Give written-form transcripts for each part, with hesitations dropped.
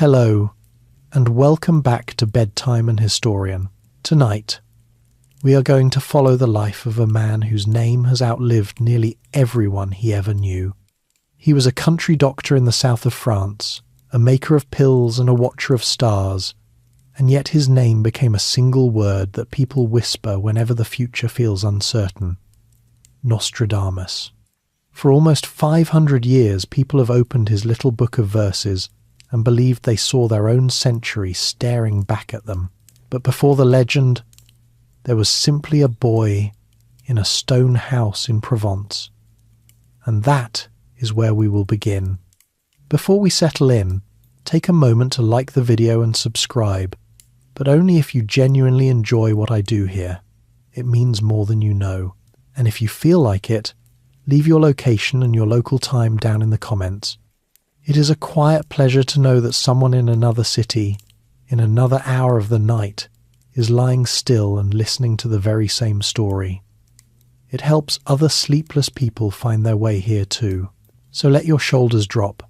Hello, and welcome back to Bedtime and Historian. Tonight, we are going to follow the life of a man whose name has outlived nearly everyone he ever knew. He was a country doctor in the south of France, a maker of pills and a watcher of stars, and yet his name became a single word that people whisper whenever the future feels uncertain. Nostradamus. For almost 500 years, people have opened his little book of verses and believed they saw their own century staring back at them. But before the legend, there was simply a boy in a stone house in Provence. And that is where we will begin. Before we settle in, take a moment to like the video and subscribe, but only if you genuinely enjoy what I do here. It means more than you know. And if you feel like it, leave your location and your local time down in the comments. It is a quiet pleasure to know that someone in another city, in another hour of the night, is lying still and listening to the very same story. It helps other sleepless people find their way here too. So let your shoulders drop.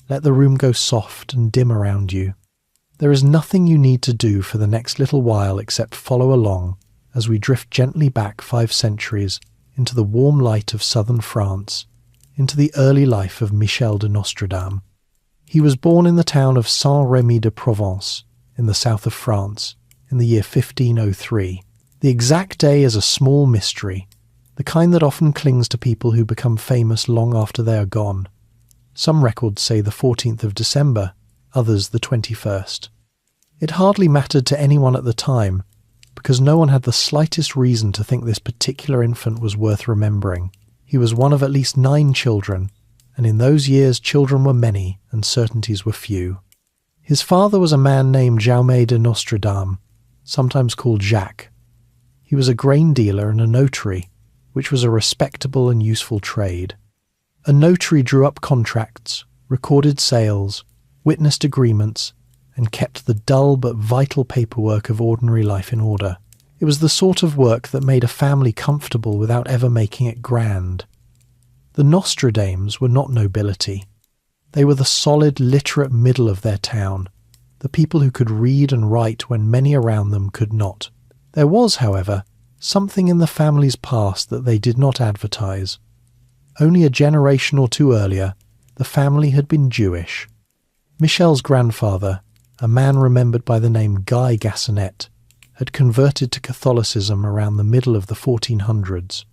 Let the room go soft and dim around you. There is nothing you need to do for the next little while except follow along as we drift gently back 5 centuries into the warm light of southern France, into the early life of Michel de Nostradamus. He was born in the town of Saint-Rémy-de-Provence, in the south of France, in the year 1503. The exact day is a small mystery, the kind that often clings to people who become famous long after they are gone. Some records say the 14th of December, others the 21st. It hardly mattered to anyone at the time, because no one had the slightest reason to think this particular infant was worth remembering. He was one of at least 9 children, and in those years children were many and certainties were few. His father was a man named Jaume de Nostradamus, sometimes called Jacques. He was a grain dealer and a notary, which was a respectable and useful trade. A notary drew up contracts, recorded sales, witnessed agreements, and kept the dull but vital paperwork of ordinary life in order. It was the sort of work that made a family comfortable without ever making it grand. The Nostradamus were not nobility. They were the solid, literate middle of their town, the people who could read and write when many around them could not. There was, however, something in the family's past that they did not advertise. Only a generation or two earlier, the family had been Jewish. Michel's grandfather, a man remembered by the name Guy Gassenet, had converted to Catholicism around the middle of the 1400s.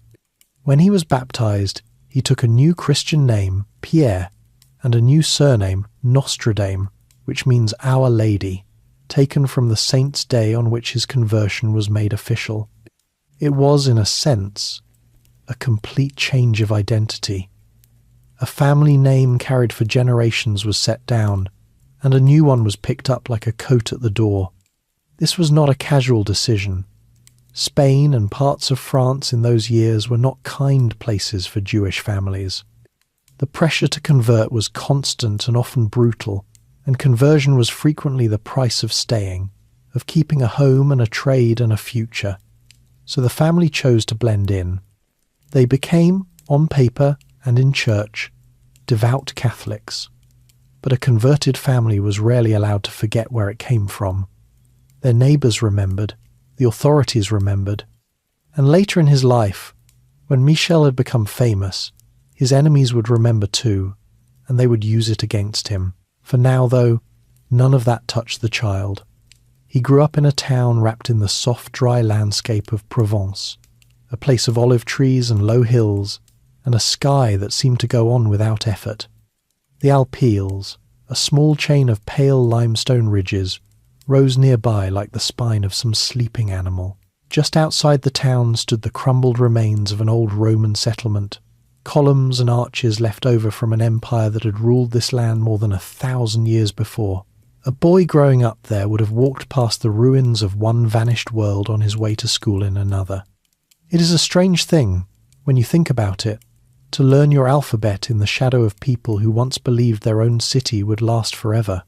When he was baptized, he took a new Christian name, Pierre, and a new surname, Nostradamus, which means Our Lady, taken from the saint's day on which his conversion was made official. It was, in a sense, a complete change of identity. A family name carried for generations was set down, and a new one was picked up like a coat at the door. This was not a casual decision. Spain and parts of France in those years were not kind places for Jewish families. The pressure to convert was constant and often brutal, and conversion was frequently the price of staying, of keeping a home and a trade and a future. So the family chose to blend in. They became, on paper and in church, devout Catholics. But a converted family was rarely allowed to forget where it came from. Their neighbours remembered, the authorities remembered, and later in his life, when Michel had become famous, his enemies would remember too, and they would use it against him. For now, though, none of that touched the child. He grew up in a town wrapped in the soft, dry landscape of Provence, a place of olive trees and low hills, and a sky that seemed to go on without effort. The Alpilles, a small chain of pale limestone ridges, rose nearby like the spine of some sleeping animal. Just outside the town stood the crumbled remains of an old Roman settlement, columns and arches left over from an empire that had ruled this land more than 1,000 years before. A boy growing up there would have walked past the ruins of one vanished world on his way to school in another. It is a strange thing, when you think about it, to learn your alphabet in the shadow of people who once believed their own city would last forever.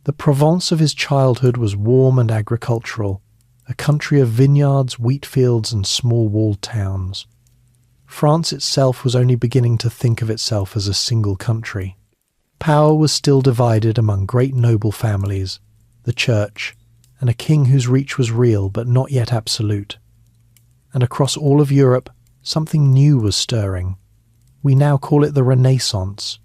The Provence of his childhood was warm and agricultural, a country of vineyards, wheat fields, and small walled towns. France itself was only beginning to think of itself as a single country. Power was still divided among great noble families, the church, and a king whose reach was real but not yet absolute. And across all of Europe, something new was stirring. We now call it the Renaissance.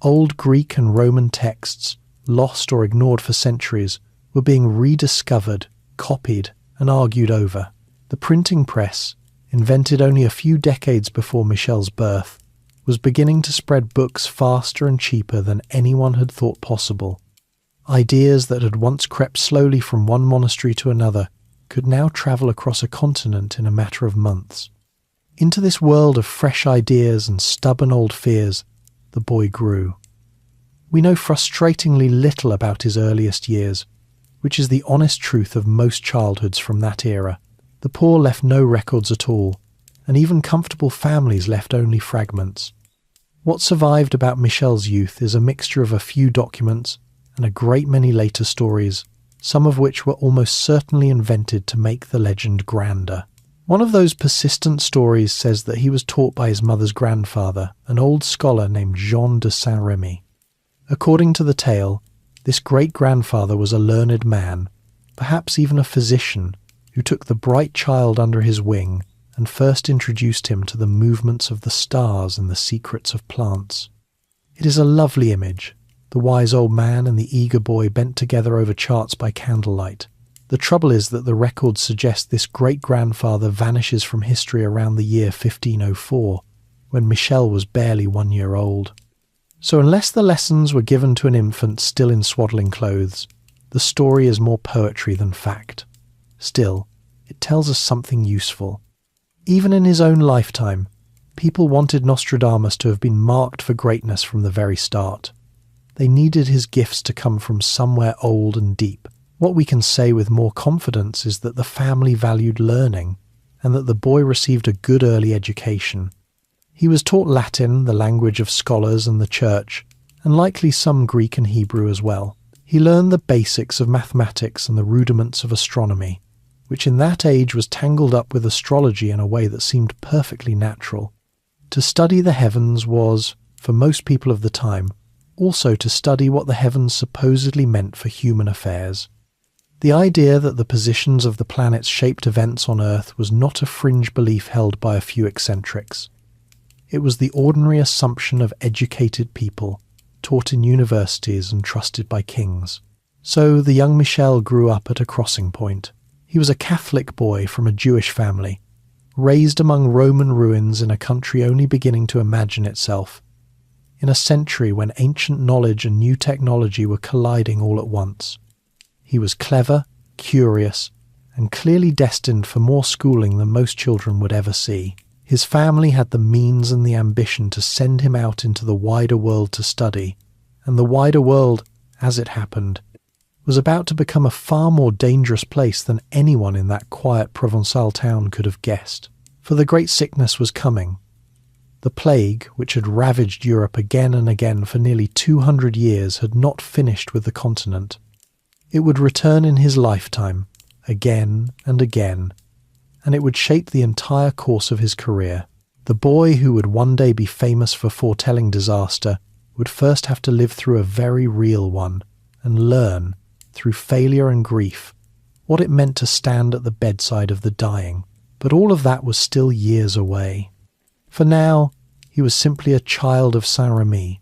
Old Greek and Roman texts, lost or ignored for centuries, were being rediscovered, copied, and argued over. The printing press, invented only a few decades before Michel's birth, was beginning to spread books faster and cheaper than anyone had thought possible. Ideas that had once crept slowly from one monastery to another could now travel across a continent in a matter of months. Into this world of fresh ideas and stubborn old fears, the boy grew. We know frustratingly little about his earliest years, which is the honest truth of most childhoods from that era. The poor left no records at all, and even comfortable families left only fragments. What survived about Michel's youth is a mixture of a few documents and a great many later stories, some of which were almost certainly invented to make the legend grander. One of those persistent stories says that he was taught by his mother's grandfather, an old scholar named Jean de Saint-Remy. According to the tale, this great-grandfather was a learned man, perhaps even a physician, who took the bright child under his wing and first introduced him to the movements of the stars and the secrets of plants. It is a lovely image, the wise old man and the eager boy bent together over charts by candlelight. The trouble is that the records suggest this great-grandfather vanishes from history around the year 1504, when Michel was barely 1 year old. So unless the lessons were given to an infant still in swaddling clothes, the story is more poetry than fact. Still, it tells us something useful. Even in his own lifetime, people wanted Nostradamus to have been marked for greatness from the very start. They needed his gifts to come from somewhere old and deep. What we can say with more confidence is that the family valued learning, and that the boy received a good early education. He was taught Latin, the language of scholars and the church, and likely some Greek and Hebrew as well. He learned the basics of mathematics and the rudiments of astronomy, which in that age was tangled up with astrology in a way that seemed perfectly natural. To study the heavens was, for most people of the time, also to study what the heavens supposedly meant for human affairs. The idea that the positions of the planets shaped events on Earth was not a fringe belief held by a few eccentrics. It was the ordinary assumption of educated people, taught in universities and trusted by kings. So the young Michel grew up at a crossing point. He was a Catholic boy from a Jewish family, raised among Roman ruins in a country only beginning to imagine itself, in a century when ancient knowledge and new technology were colliding all at once. He was clever, curious, and clearly destined for more schooling than most children would ever see. His family had the means and the ambition to send him out into the wider world to study, and the wider world, as it happened, was about to become a far more dangerous place than anyone in that quiet Provençal town could have guessed. For the great sickness was coming. The plague, which had ravaged Europe again and again for nearly 200 years, had not finished with the continent. It would return in his lifetime, again and again, and it would shape the entire course of his career. The boy who would one day be famous for foretelling disaster would first have to live through a very real one and learn, through failure and grief, what it meant to stand at the bedside of the dying. But all of that was still years away. For now, he was simply a child of Saint-Remy,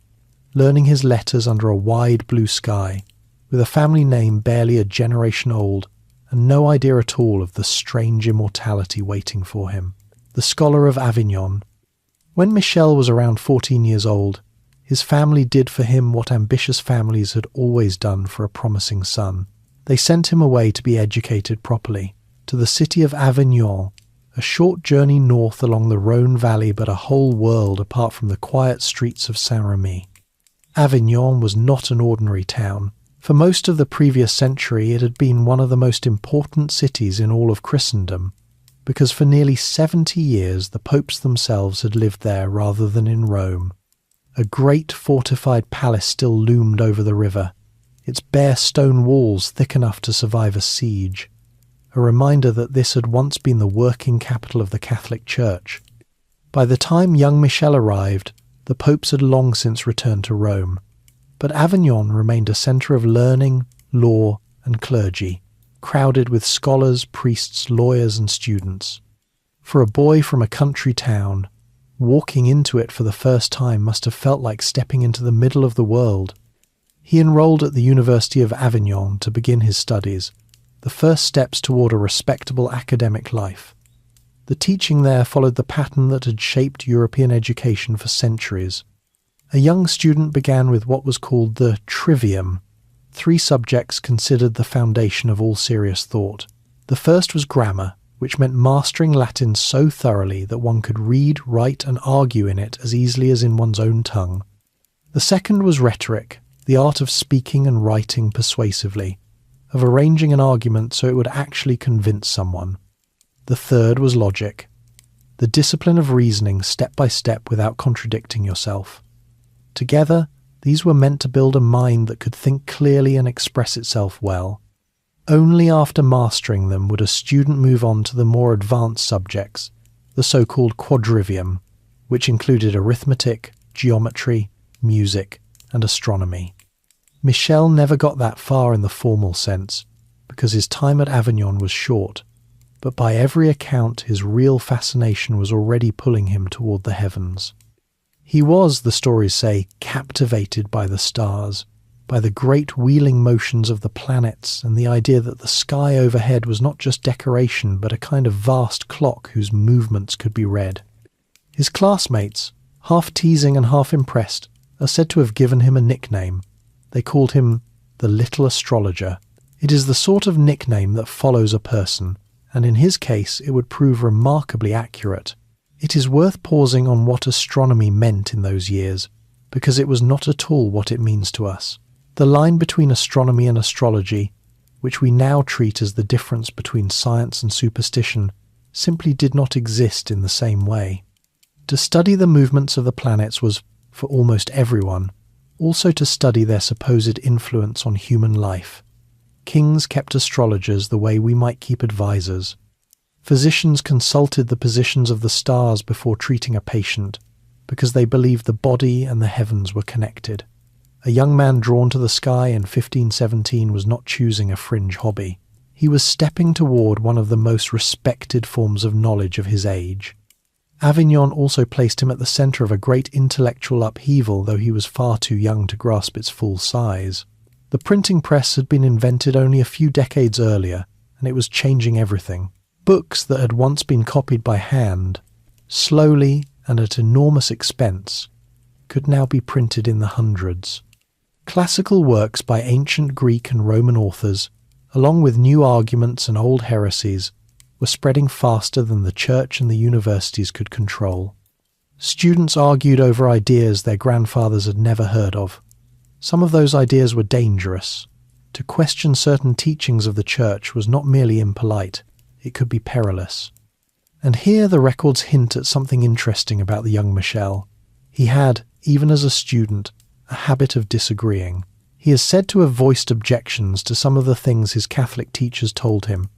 learning his letters under a wide blue sky, with a family name barely a generation old, and no idea at all of the strange immortality waiting for him. The scholar of Avignon. When Michel was around 14 years old, his family did for him what ambitious families had always done for a promising son. They sent him away to be educated properly, to the city of Avignon, a short journey north along the Rhône Valley but a whole world apart from the quiet streets of Saint-Remy. Avignon was not an ordinary town. For most of the previous century it had been one of the most important cities in all of Christendom, because for nearly 70 years the popes themselves had lived there rather than in Rome. A great fortified palace still loomed over the river, its bare stone walls thick enough to survive a siege, a reminder that this had once been the working capital of the Catholic Church. By the time young Michel arrived, the popes had long since returned to Rome. But Avignon remained a centre of learning, law, and clergy, crowded with scholars, priests, lawyers, and students. For a boy from a country town, walking into it for the first time must have felt like stepping into the middle of the world. He enrolled at the University of Avignon to begin his studies, the first steps toward a respectable academic life. The teaching there followed the pattern that had shaped European education for centuries. A young student began with what was called the trivium, 3 subjects considered the foundation of all serious thought. The first was grammar, which meant mastering Latin so thoroughly that one could read, write, and argue in it as easily as in one's own tongue. The second was rhetoric, the art of speaking and writing persuasively, of arranging an argument so it would actually convince someone. The third was logic, the discipline of reasoning step by step without contradicting yourself. Together, these were meant to build a mind that could think clearly and express itself well. Only after mastering them would a student move on to the more advanced subjects, the so-called quadrivium, which included arithmetic, geometry, music, and astronomy. Michel never got that far in the formal sense, because his time at Avignon was short, but by every account his real fascination was already pulling him toward the heavens. He was, the stories say, captivated by the stars, by the great wheeling motions of the planets and the idea that the sky overhead was not just decoration but a kind of vast clock whose movements could be read. His classmates, half teasing and half impressed, are said to have given him a nickname. They called him the Little Astrologer. It is the sort of nickname that follows a person, and in his case it would prove remarkably accurate. It is worth pausing on what astronomy meant in those years, because it was not at all what it means to us. The line between astronomy and astrology, which we now treat as the difference between science and superstition, simply did not exist in the same way. To study the movements of the planets was, for almost everyone, also to study their supposed influence on human life. Kings kept astrologers the way we might keep advisors. Physicians consulted the positions of the stars before treating a patient, because they believed the body and the heavens were connected. A young man drawn to the sky in 1517 was not choosing a fringe hobby. He was stepping toward one of the most respected forms of knowledge of his age. Avignon also placed him at the centre of a great intellectual upheaval, though he was far too young to grasp its full size. The printing press had been invented only a few decades earlier, and it was changing everything. Books that had once been copied by hand, slowly and at enormous expense, could now be printed in the hundreds. Classical works by ancient Greek and Roman authors, along with new arguments and old heresies, were spreading faster than the church and the universities could control. Students argued over ideas their grandfathers had never heard of. Some of those ideas were dangerous. To question certain teachings of the church was not merely impolite, it could be perilous. And here the records hint at something interesting about the young Michel. He had, even as a student, a habit of disagreeing. He is said to have voiced objections to some of the things his Catholic teachers told him,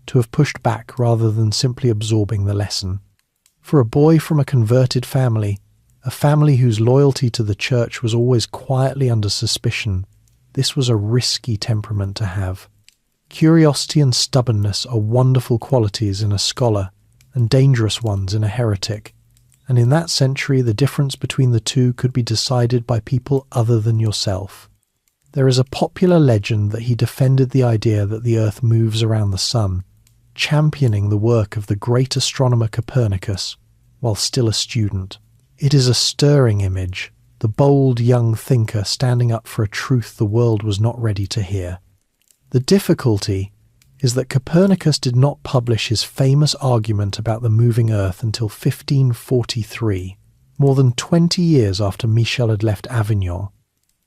to have pushed back rather than simply absorbing the lesson. For a boy from a converted family, a family whose loyalty to the church was always quietly under suspicion, this was a risky temperament to have. Curiosity and stubbornness are wonderful qualities in a scholar and dangerous ones in a heretic, and in that century the difference between the two could be decided by people other than yourself. There is a popular legend that he defended the idea that the earth moves around the sun, championing the work of the great astronomer Copernicus while still a student. It is a stirring image, the bold young thinker standing up for a truth the world was not ready to hear. The difficulty is that Copernicus did not publish his famous argument about the moving earth until 1543, more than 20 years after Michel had left Avignon.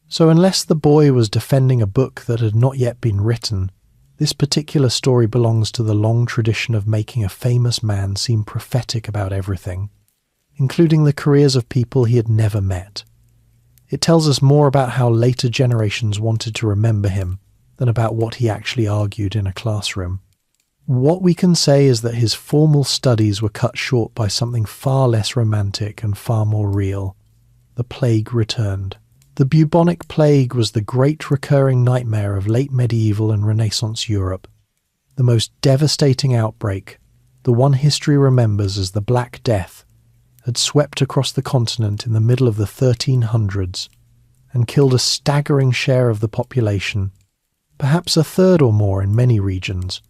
So unless the boy was defending a book that had not yet been written, this particular story belongs to the long tradition of making a famous man seem prophetic about everything, including the careers of people he had never met. It tells us more about how later generations wanted to remember him than about what he actually argued in a classroom. What we can say is that his formal studies were cut short by something far less romantic and far more real. The plague returned. The bubonic plague was the great recurring nightmare of late medieval and Renaissance Europe. The most devastating outbreak, the one history remembers as the Black Death, had swept across the continent in the middle of the 1300s and killed a staggering share of the population, perhaps a third or more in many regions.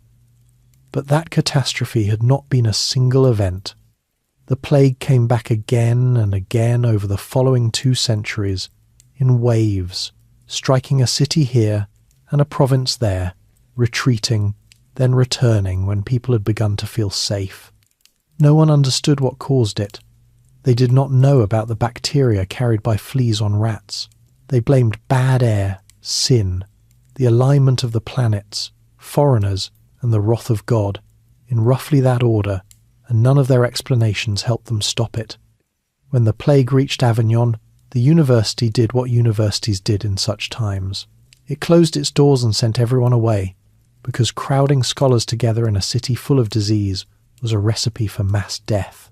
But that catastrophe had not been a single event. The plague came back again and again over the following 2 centuries, in waves, striking a city here and a province there, retreating, then returning when people had begun to feel safe. No one understood what caused it. They did not know about the bacteria carried by fleas on rats. They blamed bad air, sin, the alignment of the planets, foreigners, and the wrath of God, in roughly that order, and none of their explanations helped them stop it. When the plague reached Avignon, the university did what universities did in such times. It closed its doors and sent everyone away, because crowding scholars together in a city full of disease was a recipe for mass death.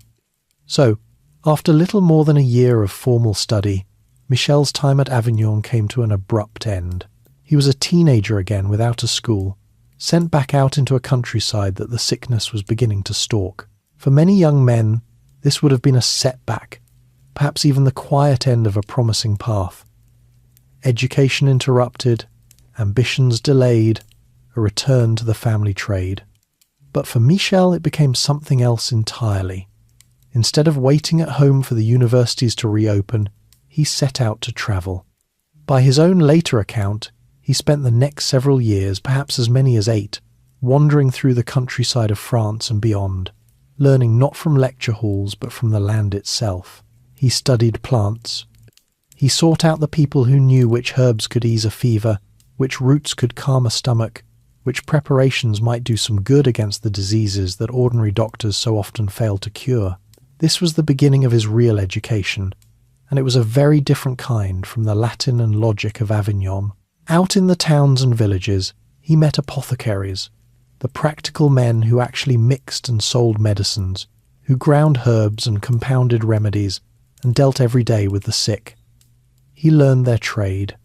So, after little more than a year of formal study, Michel's time at Avignon came to an abrupt end. He was a teenager again without a school, sent back out into a countryside that the sickness was beginning to stalk. For many young men, this would have been a setback, perhaps even the quiet end of a promising path. Education interrupted, ambitions delayed, a return to the family trade. But for Michel it became something else entirely. Instead of waiting at home for the universities to reopen, he set out to travel. By his own later account, he spent the next several years, perhaps as many as 8, wandering through the countryside of France and beyond, learning not from lecture halls but from the land itself. He studied plants. He sought out the people who knew which herbs could ease a fever, which roots could calm a stomach, which preparations might do some good against the diseases that ordinary doctors so often fail to cure. This was the beginning of his real education, and it was a very different kind from the Latin and logic of Avignon. Out in the towns and villages, he met apothecaries, the practical men who actually mixed and sold medicines, who ground herbs and compounded remedies, and dealt every day with the sick. He learned their trade.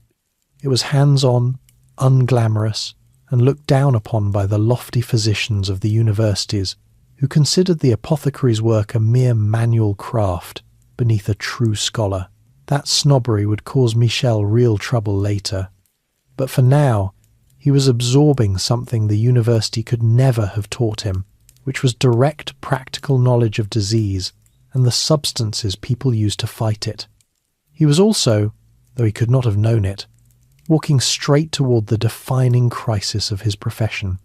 It was hands-on, unglamorous, and looked down upon by the lofty physicians of the universities, who considered the apothecary's work a mere manual craft beneath a true scholar. That snobbery would cause Michel real trouble later. But for now, he was absorbing something the university could never have taught him, which was direct practical knowledge of disease and the substances people used to fight it. He was also, though he could not have known it, walking straight toward the defining crisis of his profession.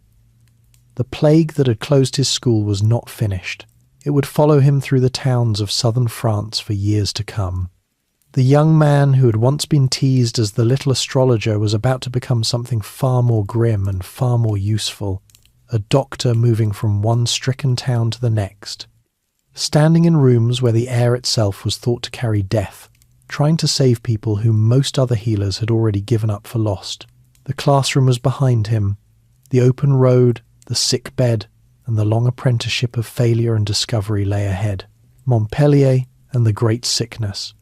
The plague that had closed his school was not finished. It would follow him through the towns of southern France for years to come. The young man who had once been teased as the little astrologer was about to become something far more grim and far more useful, a doctor moving from one stricken town to the next, standing in rooms where the air itself was thought to carry death, trying to save people whom most other healers had already given up for lost. The classroom was behind him, the open road, the sick bed, and the long apprenticeship of failure and discovery lay ahead. Montpellier and the great sickness.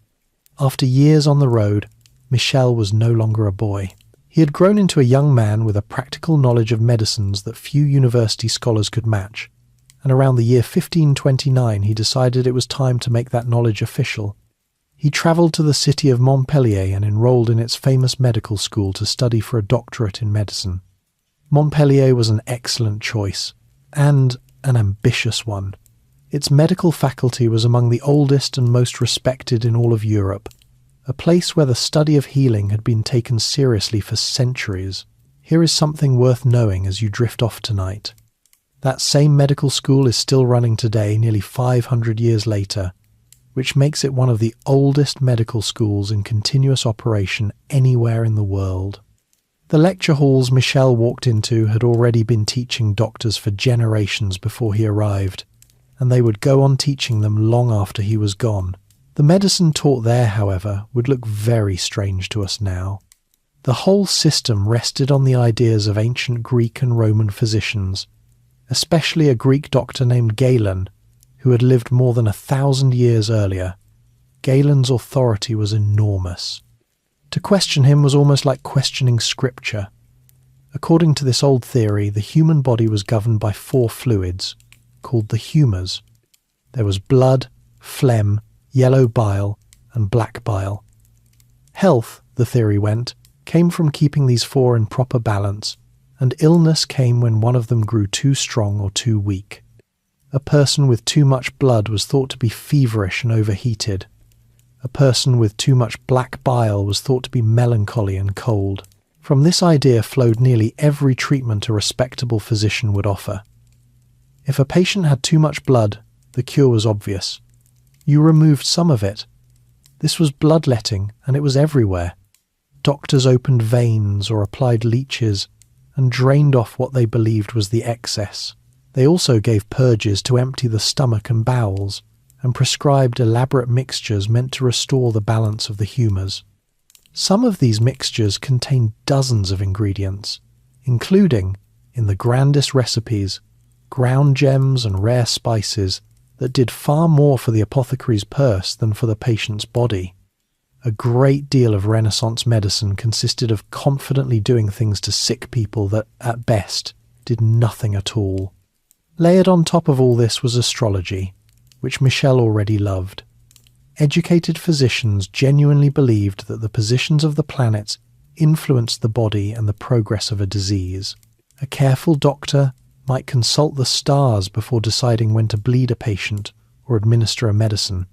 After years on the road, Michel was no longer a boy. He had grown into a young man with a practical knowledge of medicines that few university scholars could match, and around the year 1529 he decided it was time to make that knowledge official. He travelled to the city of Montpellier and enrolled in its famous medical school to study for a doctorate in medicine. Montpellier was an excellent choice, and an ambitious one. Its medical faculty was among the oldest and most respected in all of Europe, a place where the study of healing had been taken seriously for centuries. Here is something worth knowing as you drift off tonight. That same medical school is still running today, nearly 500 years later, which makes it one of the oldest medical schools in continuous operation anywhere in the world. The lecture halls Michel walked into had already been teaching doctors for generations before he arrived, and they would go on teaching them long after he was gone. The medicine taught there, however, would look very strange to us now. The whole system rested on the ideas of ancient Greek and Roman physicians, especially a Greek doctor named Galen, who had lived more than 1,000 years earlier. Galen's authority was enormous. To question him was almost like questioning scripture. According to this old theory, the human body was governed by 4 fluids, called the humours. There was blood, phlegm, yellow bile, and black bile. Health, the theory went, came from keeping these 4 in proper balance, and illness came when one of them grew too strong or too weak. A person with too much blood was thought to be feverish and overheated. A person with too much black bile was thought to be melancholy and cold. From this idea flowed nearly every treatment a respectable physician would offer. If a patient had too much blood, the cure was obvious. You removed some of it. This was bloodletting, and it was everywhere. Doctors opened veins or applied leeches and drained off what they believed was the excess. They also gave purges to empty the stomach and bowels, and prescribed elaborate mixtures meant to restore the balance of the humours. Some of these mixtures contained dozens of ingredients, including, in the grandest recipes, ground gems and rare spices that did far more for the apothecary's purse than for the patient's body. A great deal of Renaissance medicine consisted of confidently doing things to sick people that, at best, did nothing at all. Layered on top of all this was astrology, which Michel already loved. Educated physicians genuinely believed that the positions of the planets influenced the body and the progress of a disease. A careful doctor might consult the stars before deciding when to bleed a patient or administer a medicine,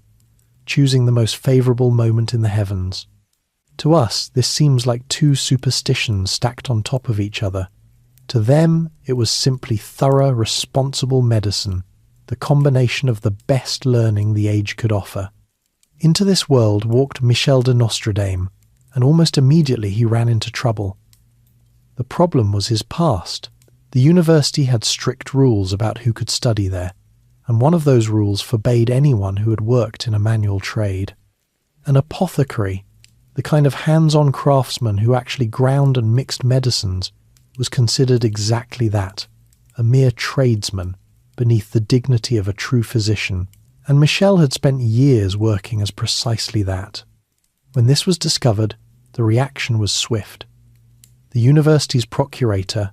choosing the most favourable moment in the heavens. To us, this seems like 2 superstitions stacked on top of each other. To them, it was simply thorough, responsible medicine, the combination of the best learning the age could offer. Into this world walked Michel de Nostradamus, and almost immediately he ran into trouble. The problem was his past. The university had strict rules about who could study there, and one of those rules forbade anyone who had worked in a manual trade. An apothecary, the kind of hands-on craftsman who actually ground and mixed medicines, was considered exactly that, a mere tradesman, beneath the dignity of a true physician, and Michel had spent years working as precisely that. When this was discovered, the reaction was swift. The university's procurator,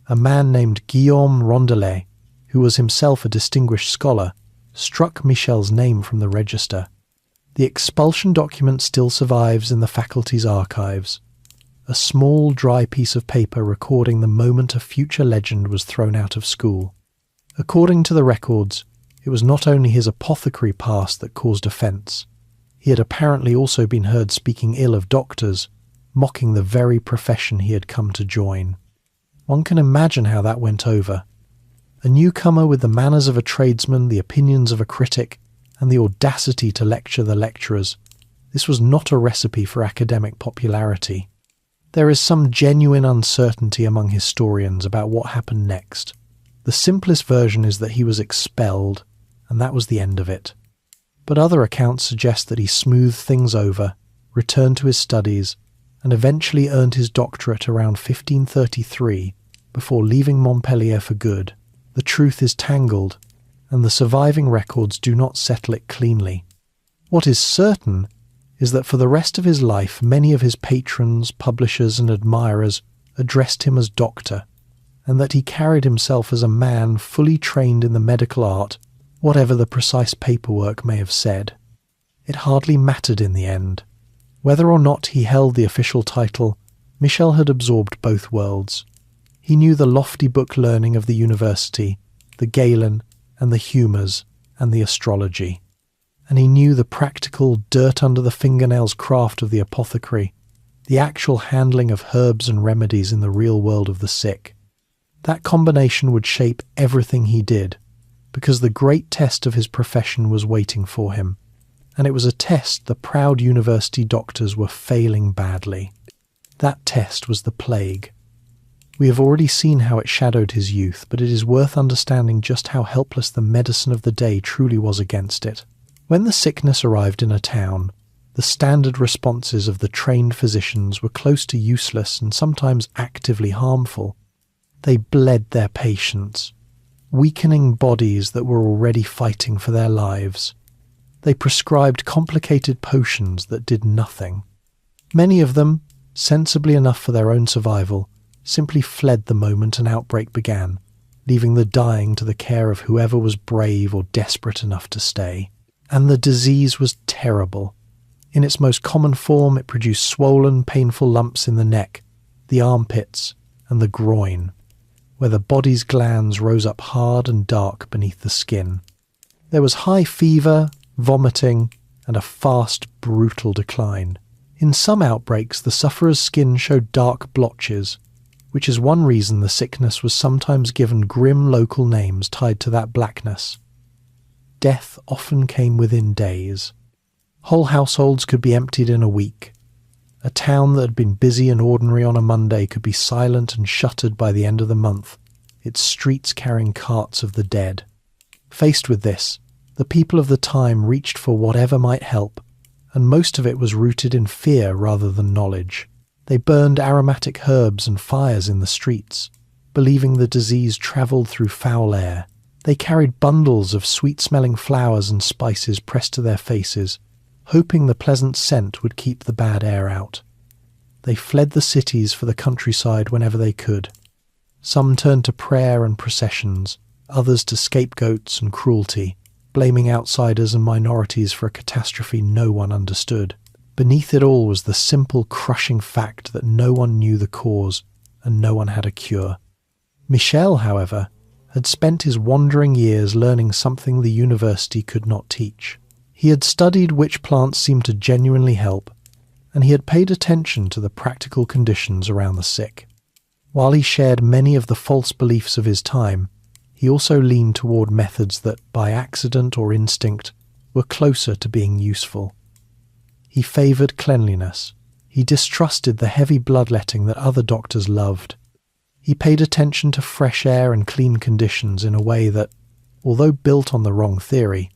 a man named Guillaume Rondelet, who was himself a distinguished scholar, struck Michel's name from the register. The expulsion document still survives in the faculty's archives, a small dry piece of paper recording the moment a future legend was thrown out of school. According to the records, it was not only his apothecary past that caused offence. He had apparently also been heard speaking ill of doctors, mocking the very profession he had come to join. One can imagine how that went over. A newcomer with the manners of a tradesman, the opinions of a critic, and the audacity to lecture the lecturers. This was not a recipe for academic popularity. There is some genuine uncertainty among historians about what happened next. The simplest version is that he was expelled, and that was the end of it. But other accounts suggest that he smoothed things over, returned to his studies, and eventually earned his doctorate around 1533 before leaving Montpellier for good. The truth is tangled, and the surviving records do not settle it cleanly. What is certain is that for the rest of his life many of his patrons, publishers and admirers addressed him as doctor, and that he carried himself as a man fully trained in the medical art, whatever the precise paperwork may have said. It hardly mattered in the end. Whether or not he held the official title, Michel had absorbed both worlds. He knew the lofty book learning of the university, the Galen and the humours and the astrology. And he knew the practical, dirt-under-the-fingernails craft of the apothecary, the actual handling of herbs and remedies in the real world of the sick. That combination would shape everything he did, because the great test of his profession was waiting for him, and it was a test the proud university doctors were failing badly. That test was the plague. We have already seen how it shadowed his youth, but it is worth understanding just how helpless the medicine of the day truly was against it. When the sickness arrived in a town, the standard responses of the trained physicians were close to useless and sometimes actively harmful. They bled their patients, weakening bodies that were already fighting for their lives. They prescribed complicated potions that did nothing. Many of them, sensibly enough for their own survival, simply fled the moment an outbreak began, leaving the dying to the care of whoever was brave or desperate enough to stay. And the disease was terrible. In its most common form, it produced swollen, painful lumps in the neck, the armpits, and the groin, where the body's glands rose up hard and dark beneath the skin. There was high fever, vomiting, and a fast, brutal decline. In some outbreaks, the sufferer's skin showed dark blotches, which is one reason the sickness was sometimes given grim local names tied to that blackness. Death often came within days. Whole households could be emptied in a week. A town that had been busy and ordinary on a Monday could be silent and shuttered by the end of the month, its streets carrying carts of the dead. Faced with this, the people of the time reached for whatever might help, and most of it was rooted in fear rather than knowledge. They burned aromatic herbs and fires in the streets, believing the disease travelled through foul air. They carried bundles of sweet-smelling flowers and spices pressed to their faces, hoping the pleasant scent would keep the bad air out. They fled the cities for the countryside whenever they could. Some turned to prayer and processions, others to scapegoats and cruelty, blaming outsiders and minorities for a catastrophe no one understood. Beneath it all was the simple, crushing fact that no one knew the cause and no one had a cure. Michel, however, had spent his wandering years learning something the university could not teach. He had studied which plants seemed to genuinely help, and he had paid attention to the practical conditions around the sick. While he shared many of the false beliefs of his time, he also leaned toward methods that, by accident or instinct, were closer to being useful. He favoured cleanliness. He distrusted the heavy bloodletting that other doctors loved. He paid attention to fresh air and clean conditions in a way that, although built on the wrong theory,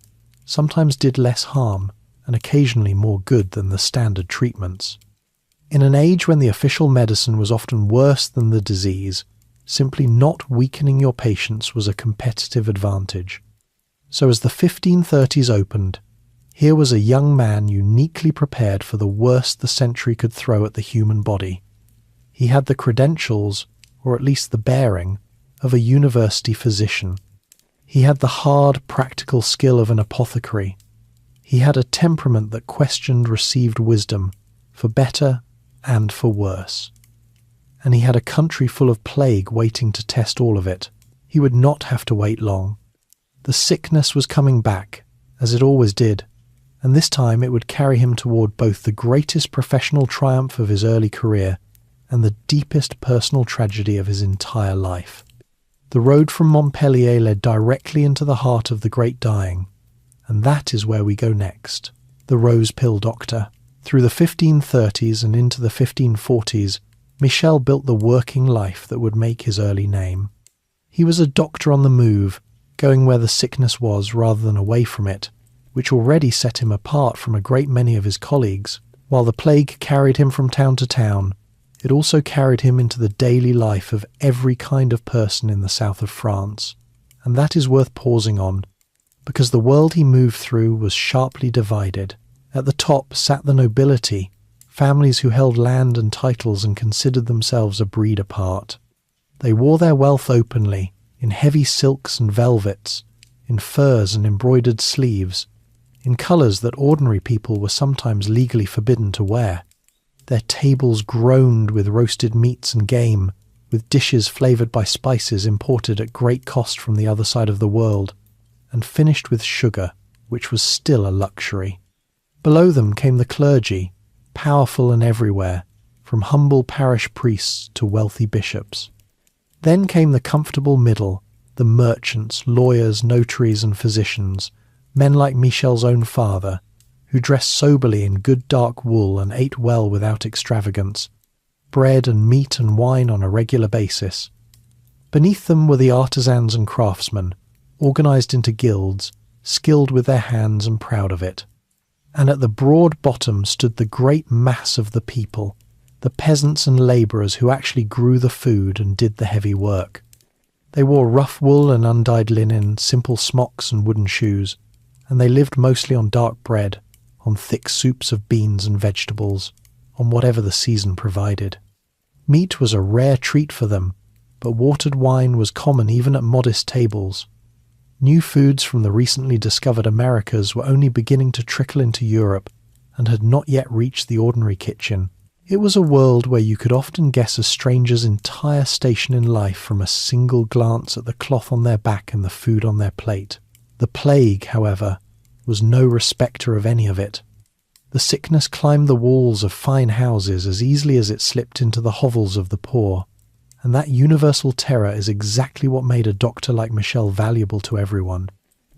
sometimes did less harm and occasionally more good than the standard treatments. In an age when the official medicine was often worse than the disease, simply not weakening your patients was a competitive advantage. So as the 1530s opened, here was a young man uniquely prepared for the worst the century could throw at the human body. He had the credentials, or at least the bearing, of a university physician. He had the hard, practical skill of an apothecary. He had a temperament that questioned received wisdom, for better and for worse. And he had a country full of plague waiting to test all of it. He would not have to wait long. The sickness was coming back, as it always did, and this time it would carry him toward both the greatest professional triumph of his early career and the deepest personal tragedy of his entire life. The road from Montpellier led directly into the heart of the great dying, and that is where we go next. The Rose Pill Doctor. Through the 1530s and into the 1540s, Michel built the working life that would make his early name. He was a doctor on the move, going where the sickness was rather than away from it, which already set him apart from a great many of his colleagues. While the plague carried him from town to town, it also carried him into the daily life of every kind of person in the south of France, and that is worth pausing on, because the world he moved through was sharply divided. At the top sat the nobility, families who held land and titles and considered themselves a breed apart. They wore their wealth openly, in heavy silks and velvets, in furs and embroidered sleeves, in colours that ordinary people were sometimes legally forbidden to wear. Their tables groaned with roasted meats and game, with dishes flavoured by spices imported at great cost from the other side of the world, and finished with sugar, which was still a luxury. Below them came the clergy, powerful and everywhere, from humble parish priests to wealthy bishops. Then came the comfortable middle, the merchants, lawyers, notaries and physicians, men like Michel's own father, who dressed soberly in good dark wool and ate well without extravagance, bread and meat and wine on a regular basis. Beneath them were the artisans and craftsmen, organised into guilds, skilled with their hands and proud of it. And at the broad bottom stood the great mass of the people, the peasants and labourers who actually grew the food and did the heavy work. They wore rough wool and undyed linen, simple smocks and wooden shoes, and they lived mostly on dark bread, on thick soups of beans and vegetables, on whatever the season provided. Meat was a rare treat for them, but watered wine was common even at modest tables. New foods from the recently discovered Americas were only beginning to trickle into Europe and had not yet reached the ordinary kitchen. It was a world where you could often guess a stranger's entire station in life from a single glance at the cloth on their back and the food on their plate. The plague, however, was no respecter of any of it. The sickness climbed the walls of fine houses as easily as it slipped into the hovels of the poor, and that universal terror is exactly what made a doctor like Michel valuable to everyone,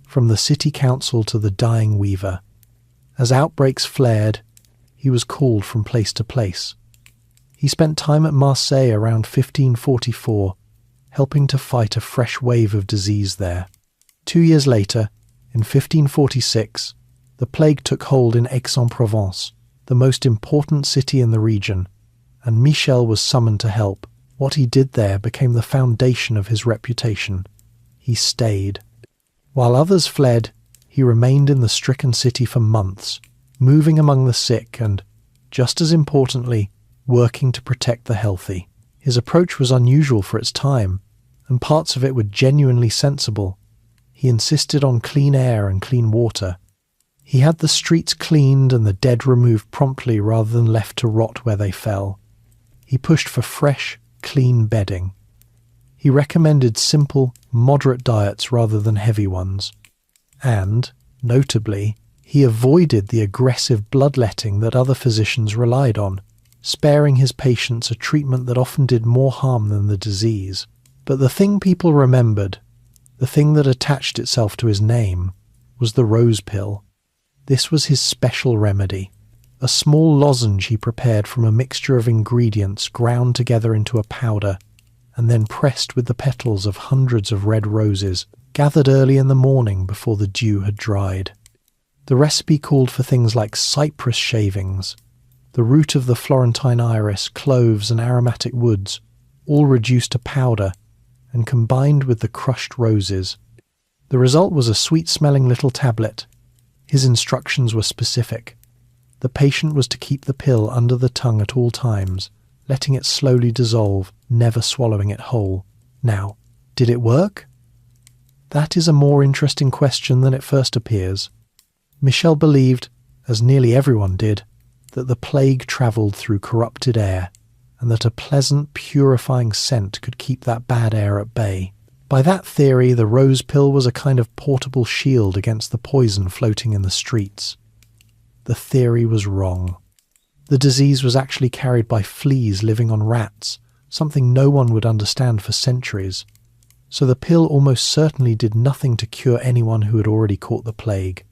from the city council to the dying weaver. As outbreaks flared, he was called from place to place. He spent time at Marseille around 1544, helping to fight a fresh wave of disease there. 2 years later, in 1546, the plague took hold in Aix-en-Provence, the most important city in the region, and Michel was summoned to help. What he did there became the foundation of his reputation. He stayed. While others fled, he remained in the stricken city for months, moving among the sick and, just as importantly, working to protect the healthy. His approach was unusual for its time, and parts of it were genuinely sensible. He insisted on clean air and clean water. He had the streets cleaned and the dead removed promptly rather than left to rot where they fell. He pushed for fresh, clean bedding. He recommended simple, moderate diets rather than heavy ones. And, notably, he avoided the aggressive bloodletting that other physicians relied on, sparing his patients a treatment that often did more harm than the disease. But the thing people remembered, the thing that attached itself to his name, was the rose pill. This was his special remedy, a small lozenge he prepared from a mixture of ingredients ground together into a powder and then pressed with the petals of hundreds of red roses gathered early in the morning before the dew had dried. The recipe called for things like cypress shavings, the root of the Florentine iris, cloves and aromatic woods, all reduced to powder and combined with the crushed roses. The result was a sweet-smelling little tablet. His instructions were specific. The patient was to keep the pill under the tongue at all times, letting it slowly dissolve, never swallowing it whole. Now, did it work? That is a more interesting question than it first appears. Michel believed, as nearly everyone did, that the plague travelled through corrupted air, and that a pleasant, purifying scent could keep that bad air at bay. By that theory, the rose pill was a kind of portable shield against the poison floating in the streets. The theory was wrong. The disease was actually carried by fleas living on rats, something no one would understand for centuries. So the pill almost certainly did nothing to cure anyone who had already caught the plague.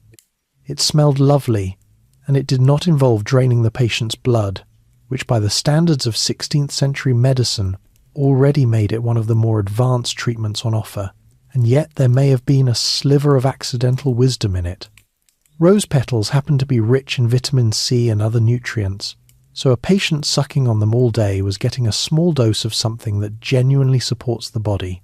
It smelled lovely, and it did not involve draining the patient's blood, which by the standards of 16th century medicine already made it one of the more advanced treatments on offer, and yet there may have been a sliver of accidental wisdom in it. Rose petals happen to be rich in vitamin C and other nutrients, so a patient sucking on them all day was getting a small dose of something that genuinely supports the body.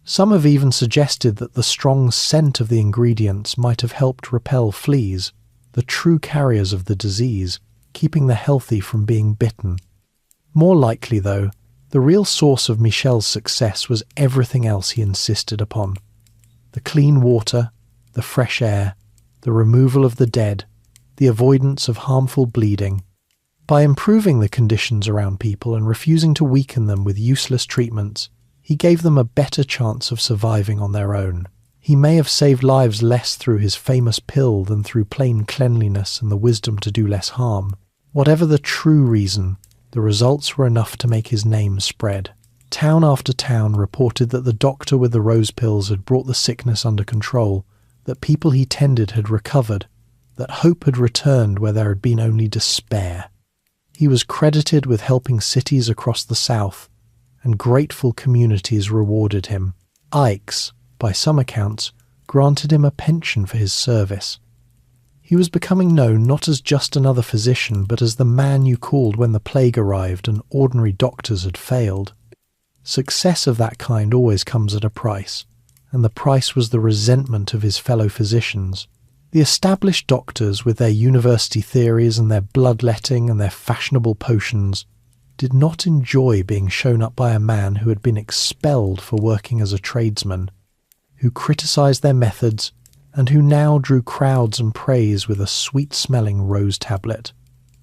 Some have even suggested that the strong scent of the ingredients might have helped repel fleas, the true carriers of the disease, keeping the healthy from being bitten. More likely, though, the real source of Michel's success was everything else he insisted upon. The clean water, the fresh air, the removal of the dead, the avoidance of harmful bleeding. By improving the conditions around people and refusing to weaken them with useless treatments, he gave them a better chance of surviving on their own. He may have saved lives less through his famous pill than through plain cleanliness and the wisdom to do less harm. Whatever the true reason, the results were enough to make his name spread. Town after town reported that the doctor with the rose pills had brought the sickness under control, that people he tended had recovered, that hope had returned where there had been only despair. He was credited with helping cities across the south, and grateful communities rewarded him. Aix, by some accounts, granted him a pension for his service. He was becoming known not as just another physician, but as the man you called when the plague arrived and ordinary doctors had failed. Success of that kind always comes at a price, and the price was the resentment of his fellow physicians. The established doctors, with their university theories and their bloodletting and their fashionable potions, did not enjoy being shown up by a man who had been expelled for working as a tradesman, who criticised their methods, and who now drew crowds and praise with a sweet-smelling rose tablet.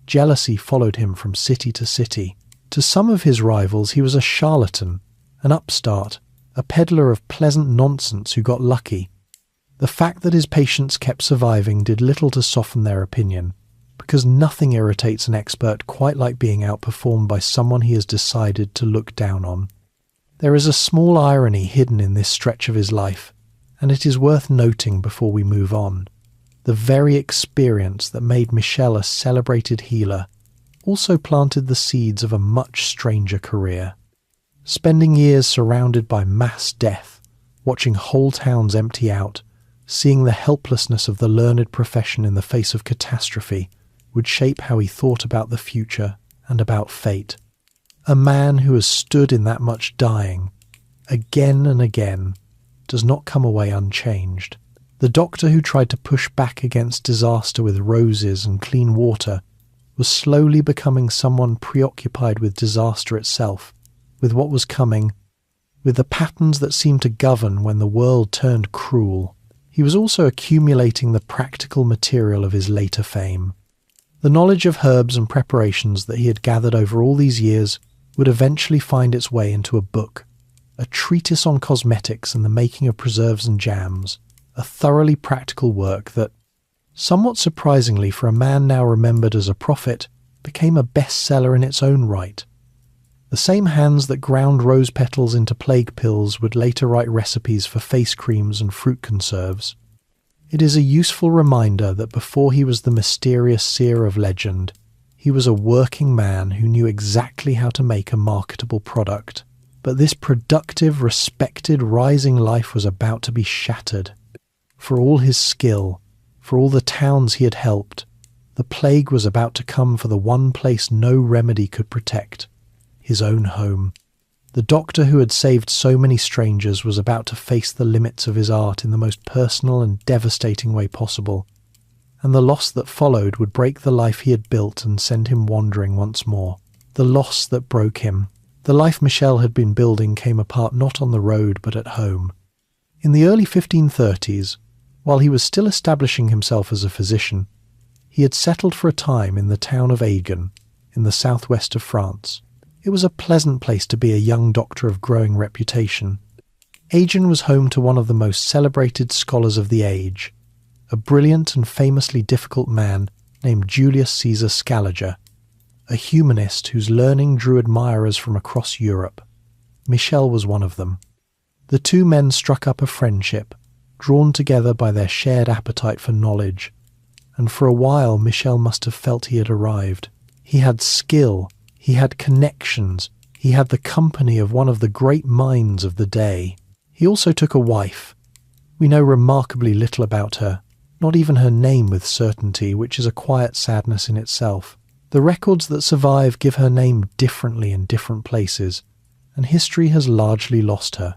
Jealousy followed him from city to city. To some of his rivals he was a charlatan, an upstart, a peddler of pleasant nonsense who got lucky. The fact that his patients kept surviving did little to soften their opinion, because nothing irritates an expert quite like being outperformed by someone he has decided to look down on. There is a small irony hidden in this stretch of his life, and it is worth noting before we move on. The very experience that made Michel a celebrated healer also planted the seeds of a much stranger career. Spending years surrounded by mass death, watching whole towns empty out, seeing the helplessness of the learned profession in the face of catastrophe, would shape how he thought about the future and about fate. A man who has stood in that much dying, again and again, does not come away unchanged. The doctor who tried to push back against disaster with roses and clean water was slowly becoming someone preoccupied with disaster itself, with what was coming, with the patterns that seemed to govern when the world turned cruel. He was also accumulating the practical material of his later fame. The knowledge of herbs and preparations that he had gathered over all these years would eventually find its way into a book, a treatise on cosmetics and the making of preserves and jams, a thoroughly practical work that, somewhat surprisingly for a man now remembered as a prophet, became a bestseller in its own right. The same hands that ground rose petals into plague pills would later write recipes for face creams and fruit conserves. It is a useful reminder that before he was the mysterious seer of legend, he was a working man who knew exactly how to make a marketable product. But this productive, respected, rising life was about to be shattered. For all his skill, for all the towns he had helped, the plague was about to come for the one place no remedy could protect, his own home. The doctor who had saved so many strangers was about to face the limits of his art in the most personal and devastating way possible, and the loss that followed would break the life he had built and send him wandering once more. The loss that broke him. The life Michel had been building came apart not on the road but at home. In the early 1530s, while he was still establishing himself as a physician, he had settled for a time in the town of Agen, in the southwest of France. It was a pleasant place to be a young doctor of growing reputation. Agen was home to one of the most celebrated scholars of the age, a brilliant and famously difficult man named Julius Caesar Scaliger, a humanist whose learning drew admirers from across Europe. Michel was one of them. The two men struck up a friendship, drawn together by their shared appetite for knowledge, and for a while Michel must have felt he had arrived. He had skill, he had connections, he had the company of one of the great minds of the day. He also took a wife. We know remarkably little about her, not even her name with certainty, which is a quiet sadness in itself. The records that survive give her name differently in different places, and history has largely lost her.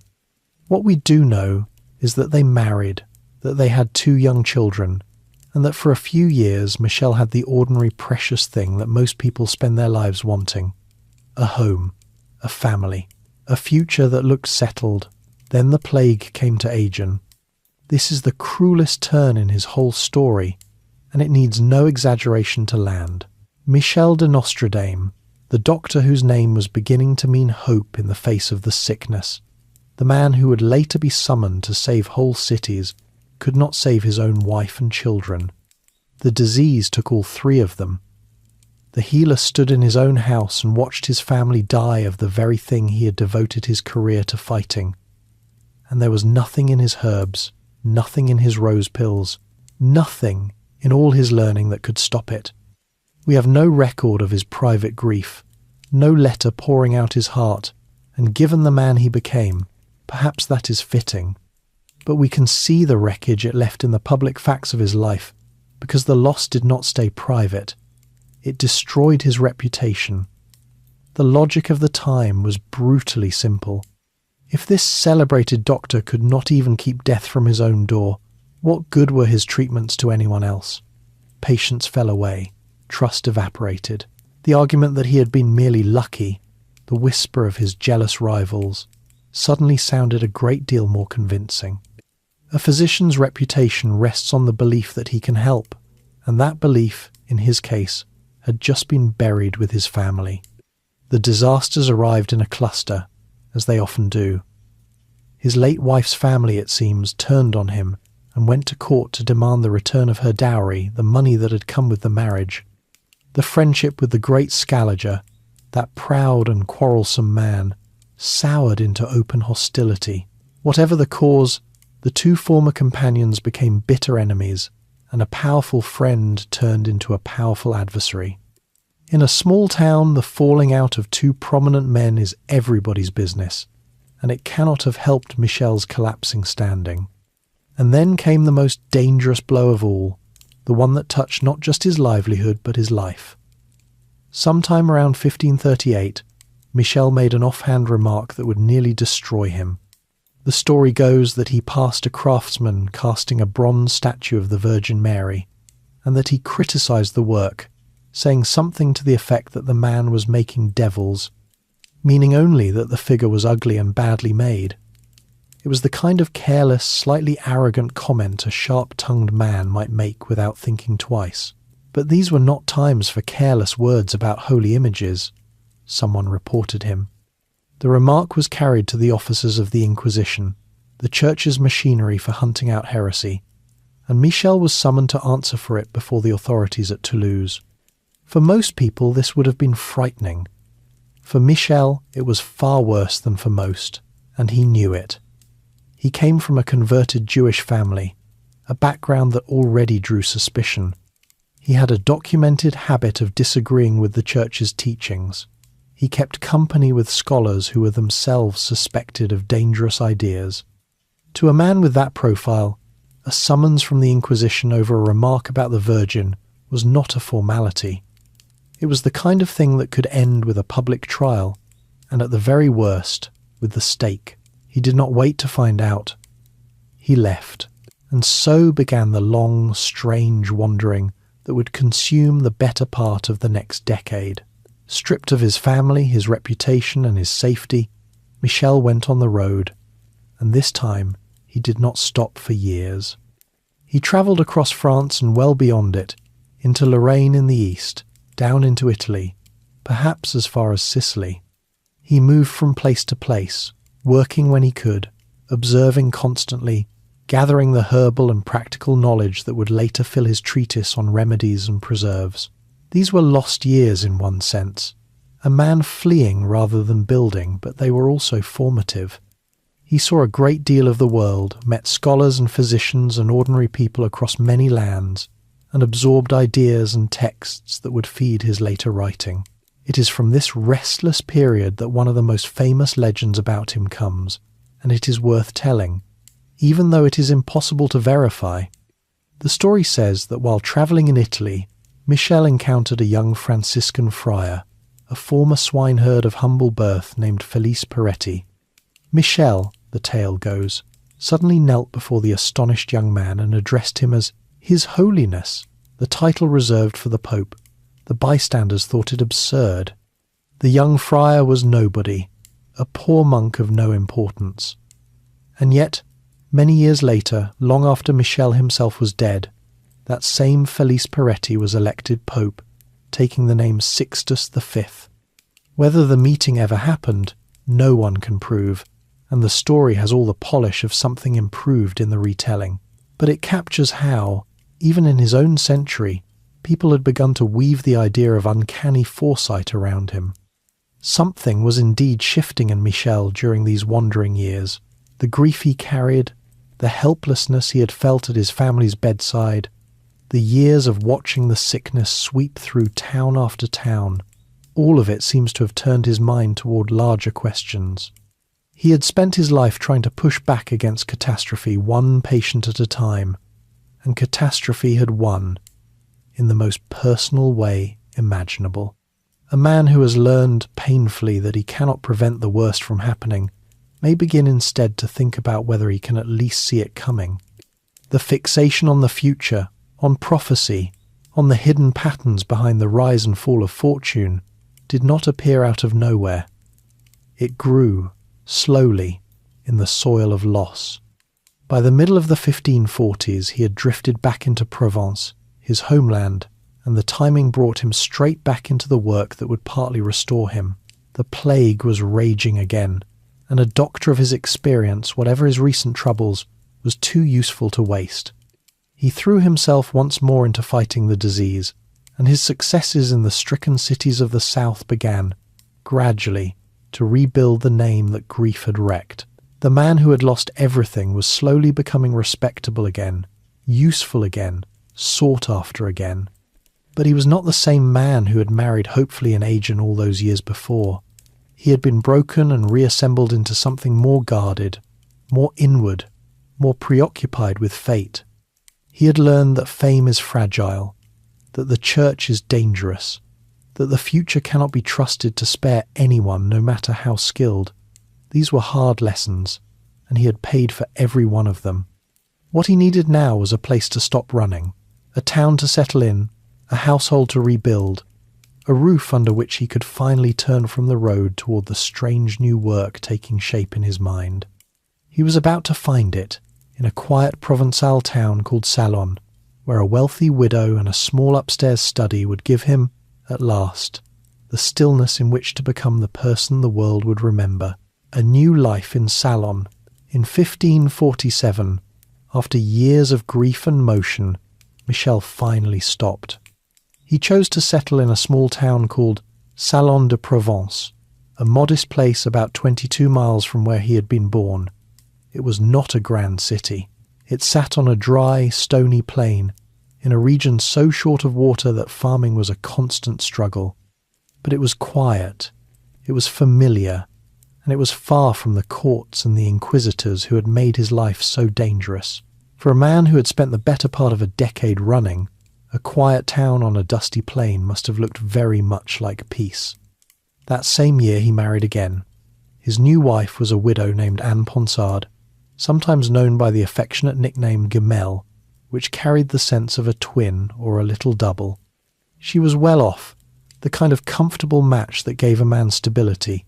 What we do know is that they married, that they had 2 young children, and that for a few years Michel had the ordinary precious thing that most people spend their lives wanting: a home, a family, a future that looked settled. Then the plague came to Agen. This is the cruelest turn in his whole story, and it needs no exaggeration to land. Michel de Nostradamus, the doctor whose name was beginning to mean hope in the face of the sickness, the man who would later be summoned to save whole cities, could not save his own wife and children. The disease took all 3 of them. The healer stood in his own house and watched his family die of the very thing he had devoted his career to fighting. And there was nothing in his herbs, nothing in his rose pills, nothing in all his learning that could stop it. We have no record of his private grief, no letter pouring out his heart, and given the man he became, perhaps that is fitting. But we can see the wreckage it left in the public facts of his life, because the loss did not stay private. It destroyed his reputation. The logic of the time was brutally simple. If this celebrated doctor could not even keep death from his own door, What good were his treatments to anyone else? Patience fell away, trust evaporated. The argument that he had been merely lucky, the whisper of his jealous rivals, suddenly sounded a great deal more convincing. A physician's reputation rests on the belief that he can help, and that belief, in his case, had just been buried with his family. The disasters arrived in a cluster, as they often do. His late wife's family, it seems, turned on him and went to court to demand the return of her dowry, the money that had come with the marriage. The friendship with the great Scaliger, that proud and quarrelsome man, soured into open hostility. Whatever the cause, the two former companions became bitter enemies, and a powerful friend turned into a powerful adversary. In a small town, the falling out of two prominent men is everybody's business, and it cannot have helped Michel's collapsing standing. And then came the most dangerous blow of all, the one that touched not just his livelihood but his life. Sometime around 1538, Michel made an offhand remark that would nearly destroy him. The story goes that he passed a craftsman casting a bronze statue of the Virgin Mary, and that he criticised the work, saying something to the effect that the man was making devils, meaning only that the figure was ugly and badly made. It was the kind of careless, slightly arrogant comment a sharp-tongued man might make without thinking twice. But these were not times for careless words about holy images, someone reported him. The remark was carried to the officers of the Inquisition, the Church's machinery for hunting out heresy, and Michel was summoned to answer for it before the authorities at Toulouse. For most people this would have been frightening. For Michel it was far worse than for most, and he knew it. He came from a converted Jewish family, a background that already drew suspicion. He had a documented habit of disagreeing with the Church's teachings. He kept company with scholars who were themselves suspected of dangerous ideas. To a man with that profile, a summons from the Inquisition over a remark about the Virgin was not a formality. It was the kind of thing that could end with a public trial, and at the very worst, with the stake. He did not wait to find out. He left, and so began the long, strange wandering that would consume the better part of the next decade. Stripped of his family, his reputation, and his safety, Michel went on the road, and this time he did not stop for years. He travelled across France and well beyond it, into Lorraine in the east, down into Italy, perhaps as far as Sicily. He moved from place to place, working when he could, observing constantly, gathering the herbal and practical knowledge that would later fill his treatise on remedies and preserves. These were lost years in one sense, a man fleeing rather than building, but they were also formative. He saw a great deal of the world, met scholars and physicians and ordinary people across many lands, and absorbed ideas and texts that would feed his later writing. It is from this restless period that one of the most famous legends about him comes, and it is worth telling, even though it is impossible to verify. The story says that while travelling in Italy, Michel encountered a young Franciscan friar, a former swineherd of humble birth named Felice Peretti. Michel, the tale goes, suddenly knelt before the astonished young man and addressed him as His Holiness, the title reserved for the Pope. The bystanders thought it absurd. The young friar was nobody, a poor monk of no importance. And yet, many years later, long after Michel himself was dead, that same Felice Peretti was elected Pope, taking the name Sixtus V. Whether the meeting ever happened, no one can prove, and the story has all the polish of something improved in the retelling. But it captures how, even in his own century, people had begun to weave the idea of uncanny foresight around him. Something was indeed shifting in Michel during these wandering years. The grief he carried, the helplessness he had felt at his family's bedside, the years of watching the sickness sweep through town after town, all of it seems to have turned his mind toward larger questions. He had spent his life trying to push back against catastrophe one patient at a time, and catastrophe had won, in the most personal way imaginable. A man who has learned painfully that he cannot prevent the worst from happening may begin instead to think about whether he can at least see it coming. The fixation on the future, on prophecy, on the hidden patterns behind the rise and fall of fortune, did not appear out of nowhere. It grew, slowly, in the soil of loss. By the middle of the 1540s, he had drifted back into Provence, his homeland, and the timing brought him straight back into the work that would partly restore him. The plague was raging again, and a doctor of his experience, whatever his recent troubles, was too useful to waste. He threw himself once more into fighting the disease, and his successes in the stricken cities of the south began, gradually, to rebuild the name that grief had wrecked. The man who had lost everything was slowly becoming respectable again, useful again, sought after again. But he was not the same man who had married hopefully in Agen all those years before. He had been broken and reassembled into something more guarded, more inward, more preoccupied with fate. He had learned that fame is fragile, that the church is dangerous, that the future cannot be trusted to spare anyone no matter how skilled. These were hard lessons, and he had paid for every one of them. What he needed now was a place to stop running, a town to settle in, a household to rebuild, a roof under which he could finally turn from the road toward the strange new work taking shape in his mind. He was about to find it in a quiet Provençal town called Salon, where a wealthy widow and a small upstairs study would give him, at last, the stillness in which to become the person the world would remember. A new life in Salon. In 1547, after years of grief and motion, Michel finally stopped. He chose to settle in a small town called Salon de Provence, a modest place about 22 miles from where he had been born. It was not a grand city. It sat on a dry, stony plain, in a region so short of water that farming was a constant struggle. But it was quiet, it was familiar, and it was far from the courts and the inquisitors who had made his life so dangerous. For a man who had spent the better part of a decade running, a quiet town on a dusty plain must have looked very much like peace. That same year he married again. His new wife was a widow named Anne Ponsard, sometimes known by the affectionate nickname Gemelle, which carried the sense of a twin or a little double. She was well off, the kind of comfortable match that gave a man stability,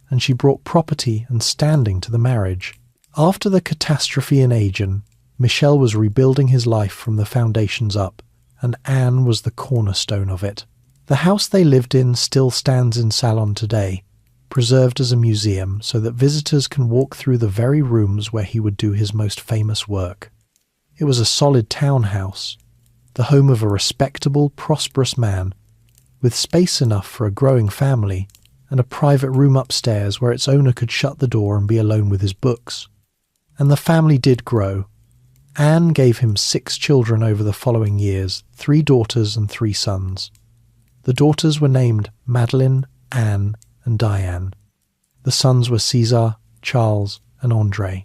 and she brought property and standing to the marriage. After the catastrophe in Agen, Michel was rebuilding his life from the foundations up, and Anne was the cornerstone of it. The house they lived in still stands in Salon today, preserved as a museum so that visitors can walk through the very rooms where he would do his most famous work. It was a solid townhouse, the home of a respectable, prosperous man, with space enough for a growing family and a private room upstairs where its owner could shut the door and be alone with his books. And the family did grow. Anne gave him 6 children over the following years, 3 daughters and 3 sons. The daughters were named Madeleine, Anne, and Diane. The sons were César, Charles, and André.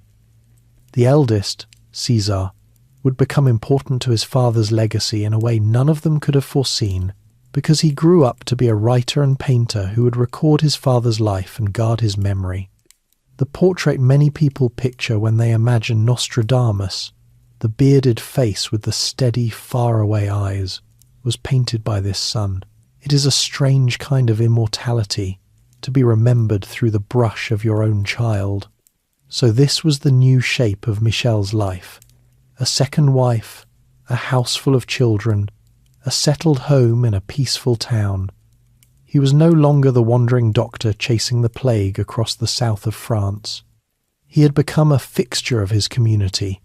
The eldest, César, would become important to his father's legacy in a way none of them could have foreseen, because he grew up to be a writer and painter who would record his father's life and guard his memory. The portrait many people picture when they imagine Nostradamus, the bearded face with the steady, faraway eyes, was painted by this son. It is a strange kind of immortality, to be remembered through the brush of your own child. So this was the new shape of Michel's life. A second wife, a house full of children, a settled home in a peaceful town. He was no longer the wandering doctor chasing the plague across the south of France. He had become a fixture of his community,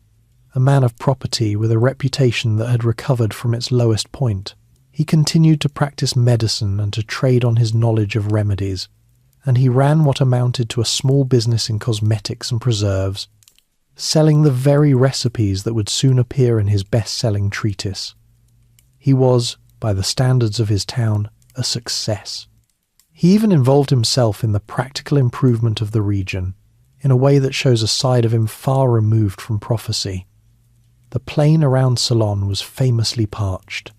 a man of property with a reputation that had recovered from its lowest point. He continued to practice medicine and to trade on his knowledge of remedies, and he ran what amounted to a small business in cosmetics and preserves, selling the very recipes that would soon appear in his best-selling treatise. He was, by the standards of his town, a success. He even involved himself in the practical improvement of the region, in a way that shows a side of him far removed from prophecy. The plain around Salon was famously parched.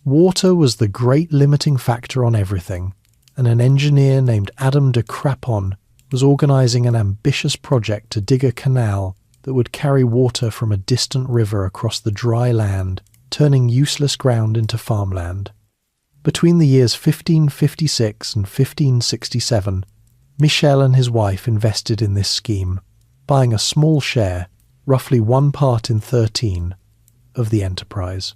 Water was the great limiting factor on everything, and an engineer named Adam de Crapon was organising an ambitious project to dig a canal that would carry water from a distant river across the dry land, turning useless ground into farmland. Between the years 1556 and 1567, Michel and his wife invested in this scheme, buying a small share, roughly 1 part in 13, of the enterprise.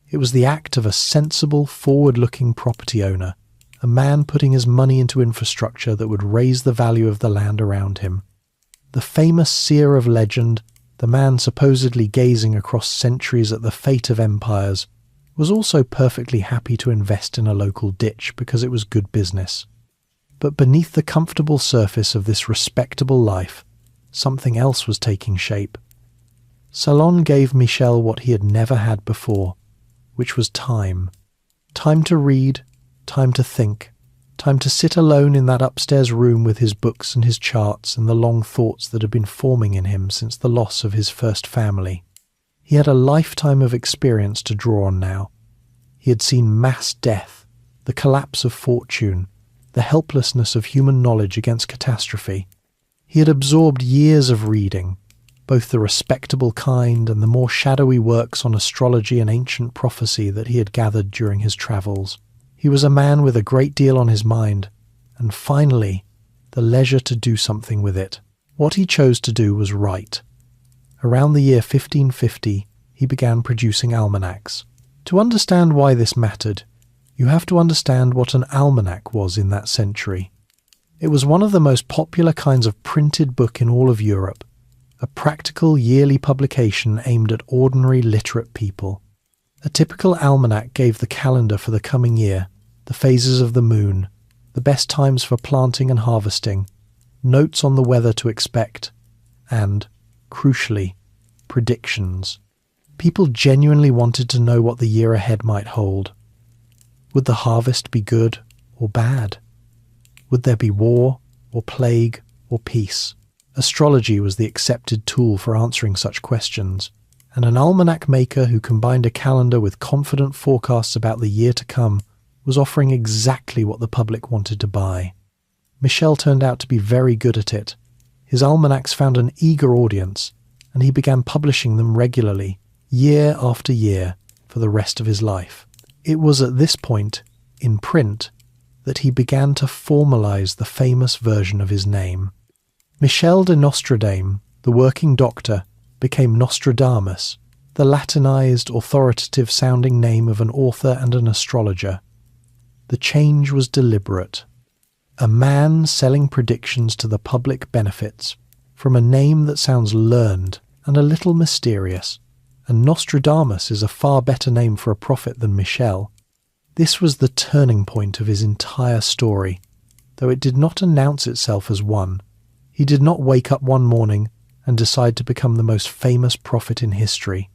It was the act of a sensible, forward-looking property owner, a man putting his money into infrastructure that would raise the value of the land around him. The famous Seer of legend, the man supposedly gazing across centuries at the fate of empires, was also perfectly happy to invest in a local ditch because it was good business. But beneath the comfortable surface of this respectable life, something else was taking shape. Salon gave Michel what he had never had before, which was time. Time to read, time to think, time to sit alone in that upstairs room with his books and his charts and the long thoughts that had been forming in him since the loss of his first family. He had a lifetime of experience to draw on now. He had seen mass death, the collapse of fortune, the helplessness of human knowledge against catastrophe. He had absorbed years of reading, both the respectable kind and the more shadowy works on astrology and ancient prophecy that he had gathered during his travels. He was a man with a great deal on his mind, and finally, the leisure to do something with it. What he chose to do was write. Around the year 1550, he began producing almanacs. To understand why this mattered, you have to understand what an almanac was in that century. It was one of the most popular kinds of printed book in all of Europe, a practical yearly publication aimed at ordinary literate people. A typical almanac gave the calendar for the coming year, the phases of the moon, the best times for planting and harvesting, notes on the weather to expect, and, crucially, predictions. People genuinely wanted to know what the year ahead might hold. Would the harvest be good or bad? Would there be war or plague or peace? Astrology was the accepted tool for answering such questions, and an almanac maker who combined a calendar with confident forecasts about the year to come was offering exactly what the public wanted to buy. Michel turned out to be very good at it. His almanacs found an eager audience, and he began publishing them regularly, year after year, for the rest of his life. It was at this point, in print, that he began to formalize the famous version of his name. Michel de Nostradamus, the working doctor, became Nostradamus, the Latinized, authoritative-sounding name of an author and an astrologer. The change was deliberate. A man selling predictions to the public benefits, from a name that sounds learned and a little mysterious, and Nostradamus is a far better name for a prophet than Michel. This was the turning point of his entire story, though it did not announce itself as one. He did not wake up one morning and decide to become the most famous prophet in history.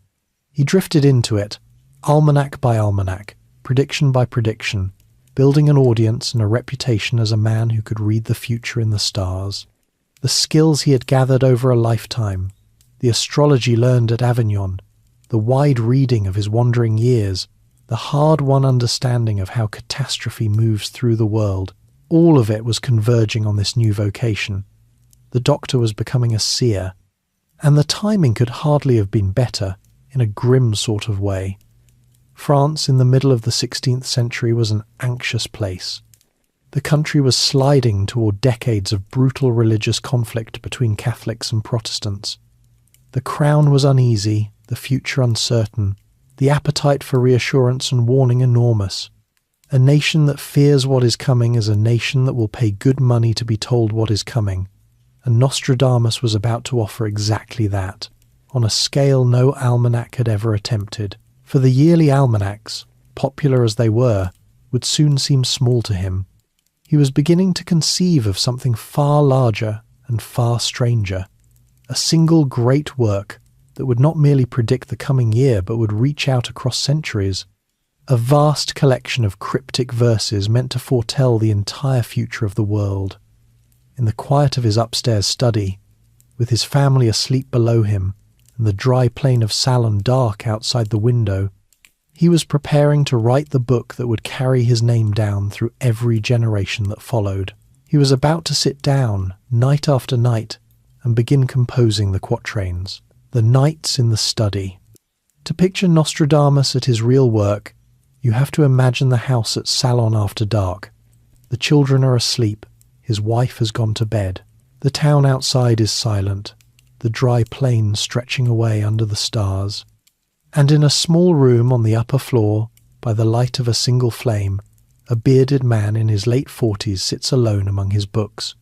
He drifted into it, almanac by almanac, prediction by prediction, building an audience and a reputation as a man who could read the future in the stars. The skills he had gathered over a lifetime, the astrology learned at Avignon, the wide reading of his wandering years, the hard-won understanding of how catastrophe moves through the world, all of it was converging on this new vocation. The doctor was becoming a seer, and the timing could hardly have been better, in a grim sort of way. France in the middle of the 16th century was an anxious place. The country was sliding toward decades of brutal religious conflict between Catholics and Protestants. The crown was uneasy, the future uncertain, the appetite for reassurance and warning enormous. A nation that fears what is coming is a nation that will pay good money to be told what is coming, and Nostradamus was about to offer exactly that, on a scale no almanac had ever attempted. For the yearly almanacs, popular as they were, would soon seem small to him. He was beginning to conceive of something far larger and far stranger, a single great work that would not merely predict the coming year but would reach out across centuries, a vast collection of cryptic verses meant to foretell the entire future of the world. In the quiet of his upstairs study, with his family asleep below him, and the dry plain of Salon dark outside the window, he was preparing to write the book that would carry his name down through every generation that followed. He was about to sit down, night after night, and begin composing the quatrains. The Nights in the Study. To picture Nostradamus at his real work, you have to imagine the house at Salon after dark. The children are asleep, his wife has gone to bed. The town outside is silent, the dry plain stretching away under the stars. And in a small room on the upper floor, by the light of a single flame, a bearded man in his late 40s sits alone among his books,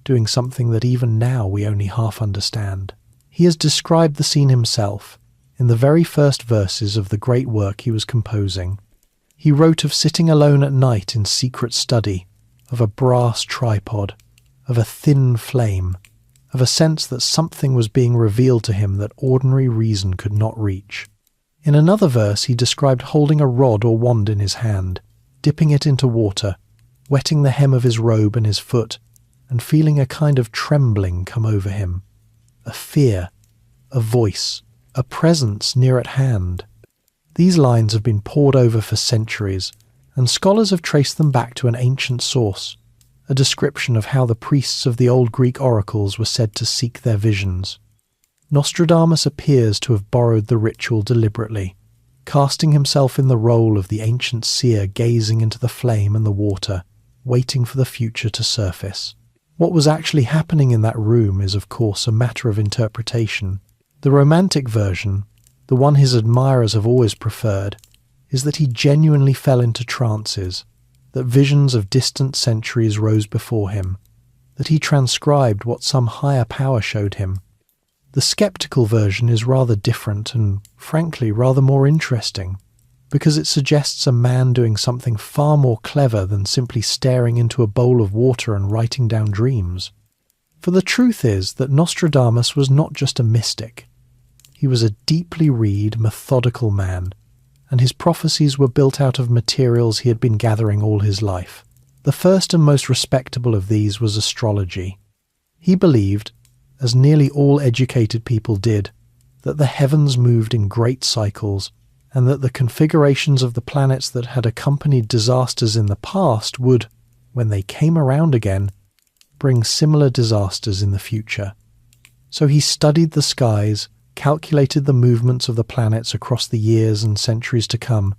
doing something that even now we only half understand. He has described the scene himself in the very first verses of the great work he was composing. He wrote of sitting alone at night in secret study, of a brass tripod, of a thin flame, of a sense that something was being revealed to him that ordinary reason could not reach. In another verse he described holding a rod or wand in his hand, dipping it into water, wetting the hem of his robe and his foot, and feeling a kind of trembling come over him. A fear, a voice, a presence near at hand. These lines have been pored over for centuries, and scholars have traced them back to an ancient source, a description of how the priests of the old Greek oracles were said to seek their visions. Nostradamus appears to have borrowed the ritual deliberately, casting himself in the role of the ancient seer gazing into the flame and the water, waiting for the future to surface. What was actually happening in that room is, of course, a matter of interpretation. The romantic version, the one his admirers have always preferred, is that he genuinely fell into trances, that visions of distant centuries rose before him, that he transcribed what some higher power showed him. The skeptical version is rather different and, frankly, rather more interesting, because it suggests a man doing something far more clever than simply staring into a bowl of water and writing down dreams. For the truth is that Nostradamus was not just a mystic. He was a deeply read, methodical man, and his prophecies were built out of materials he had been gathering all his life. The first and most respectable of these was astrology. He believed, as nearly all educated people did, that the heavens moved in great cycles, and that the configurations of the planets that had accompanied disasters in the past would, when they came around again, bring similar disasters in the future. So he studied the skies, calculated the movements of the planets across the years and centuries to come,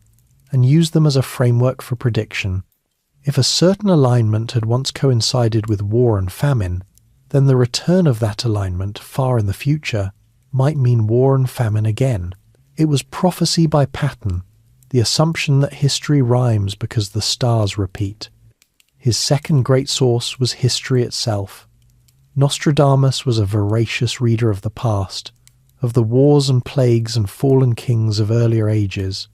and used them as a framework for prediction. If a certain alignment had once coincided with war and famine, then the return of that alignment far in the future might mean war and famine again. It was prophecy by pattern, the assumption that history rhymes because the stars repeat. His second great source was history itself. Nostradamus was a voracious reader of the past, of the wars and plagues and fallen kings of earlier ages.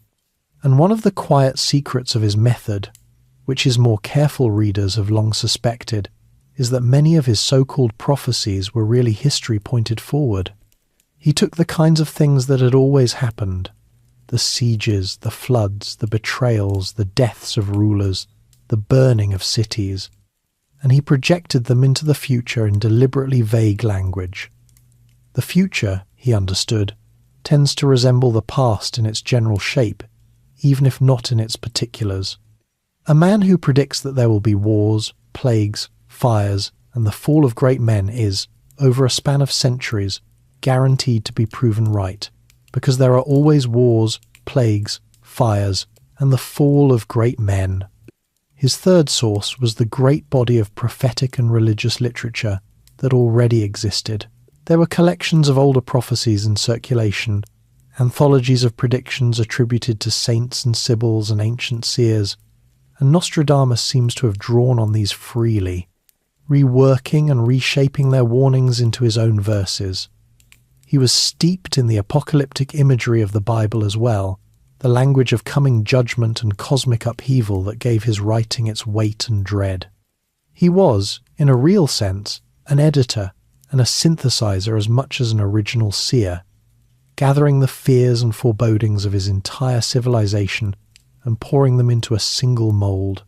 And one of the quiet secrets of his method, which his more careful readers have long suspected, is that many of his so-called prophecies were really history pointed forward. He took the kinds of things that had always happened, the sieges, the floods, the betrayals, the deaths of rulers, the burning of cities, and he projected them into the future in deliberately vague language. The future, he understood, tends to resemble the past in its general shape, even if not in its particulars. A man who predicts that there will be wars, plagues, fires, and the fall of great men is, over a span of centuries, guaranteed to be proven right, because there are always wars, plagues, fires, and the fall of great men. His third source was the great body of prophetic and religious literature that already existed. There were collections of older prophecies in circulation, anthologies of predictions attributed to saints and sibyls and ancient seers, and Nostradamus seems to have drawn on these freely, reworking and reshaping their warnings into his own verses. He was steeped in the apocalyptic imagery of the Bible as well, the language of coming judgment and cosmic upheaval that gave his writing its weight and dread. He was, in a real sense, an editor and a synthesizer as much as an original seer, gathering the fears and forebodings of his entire civilization and pouring them into a single mould.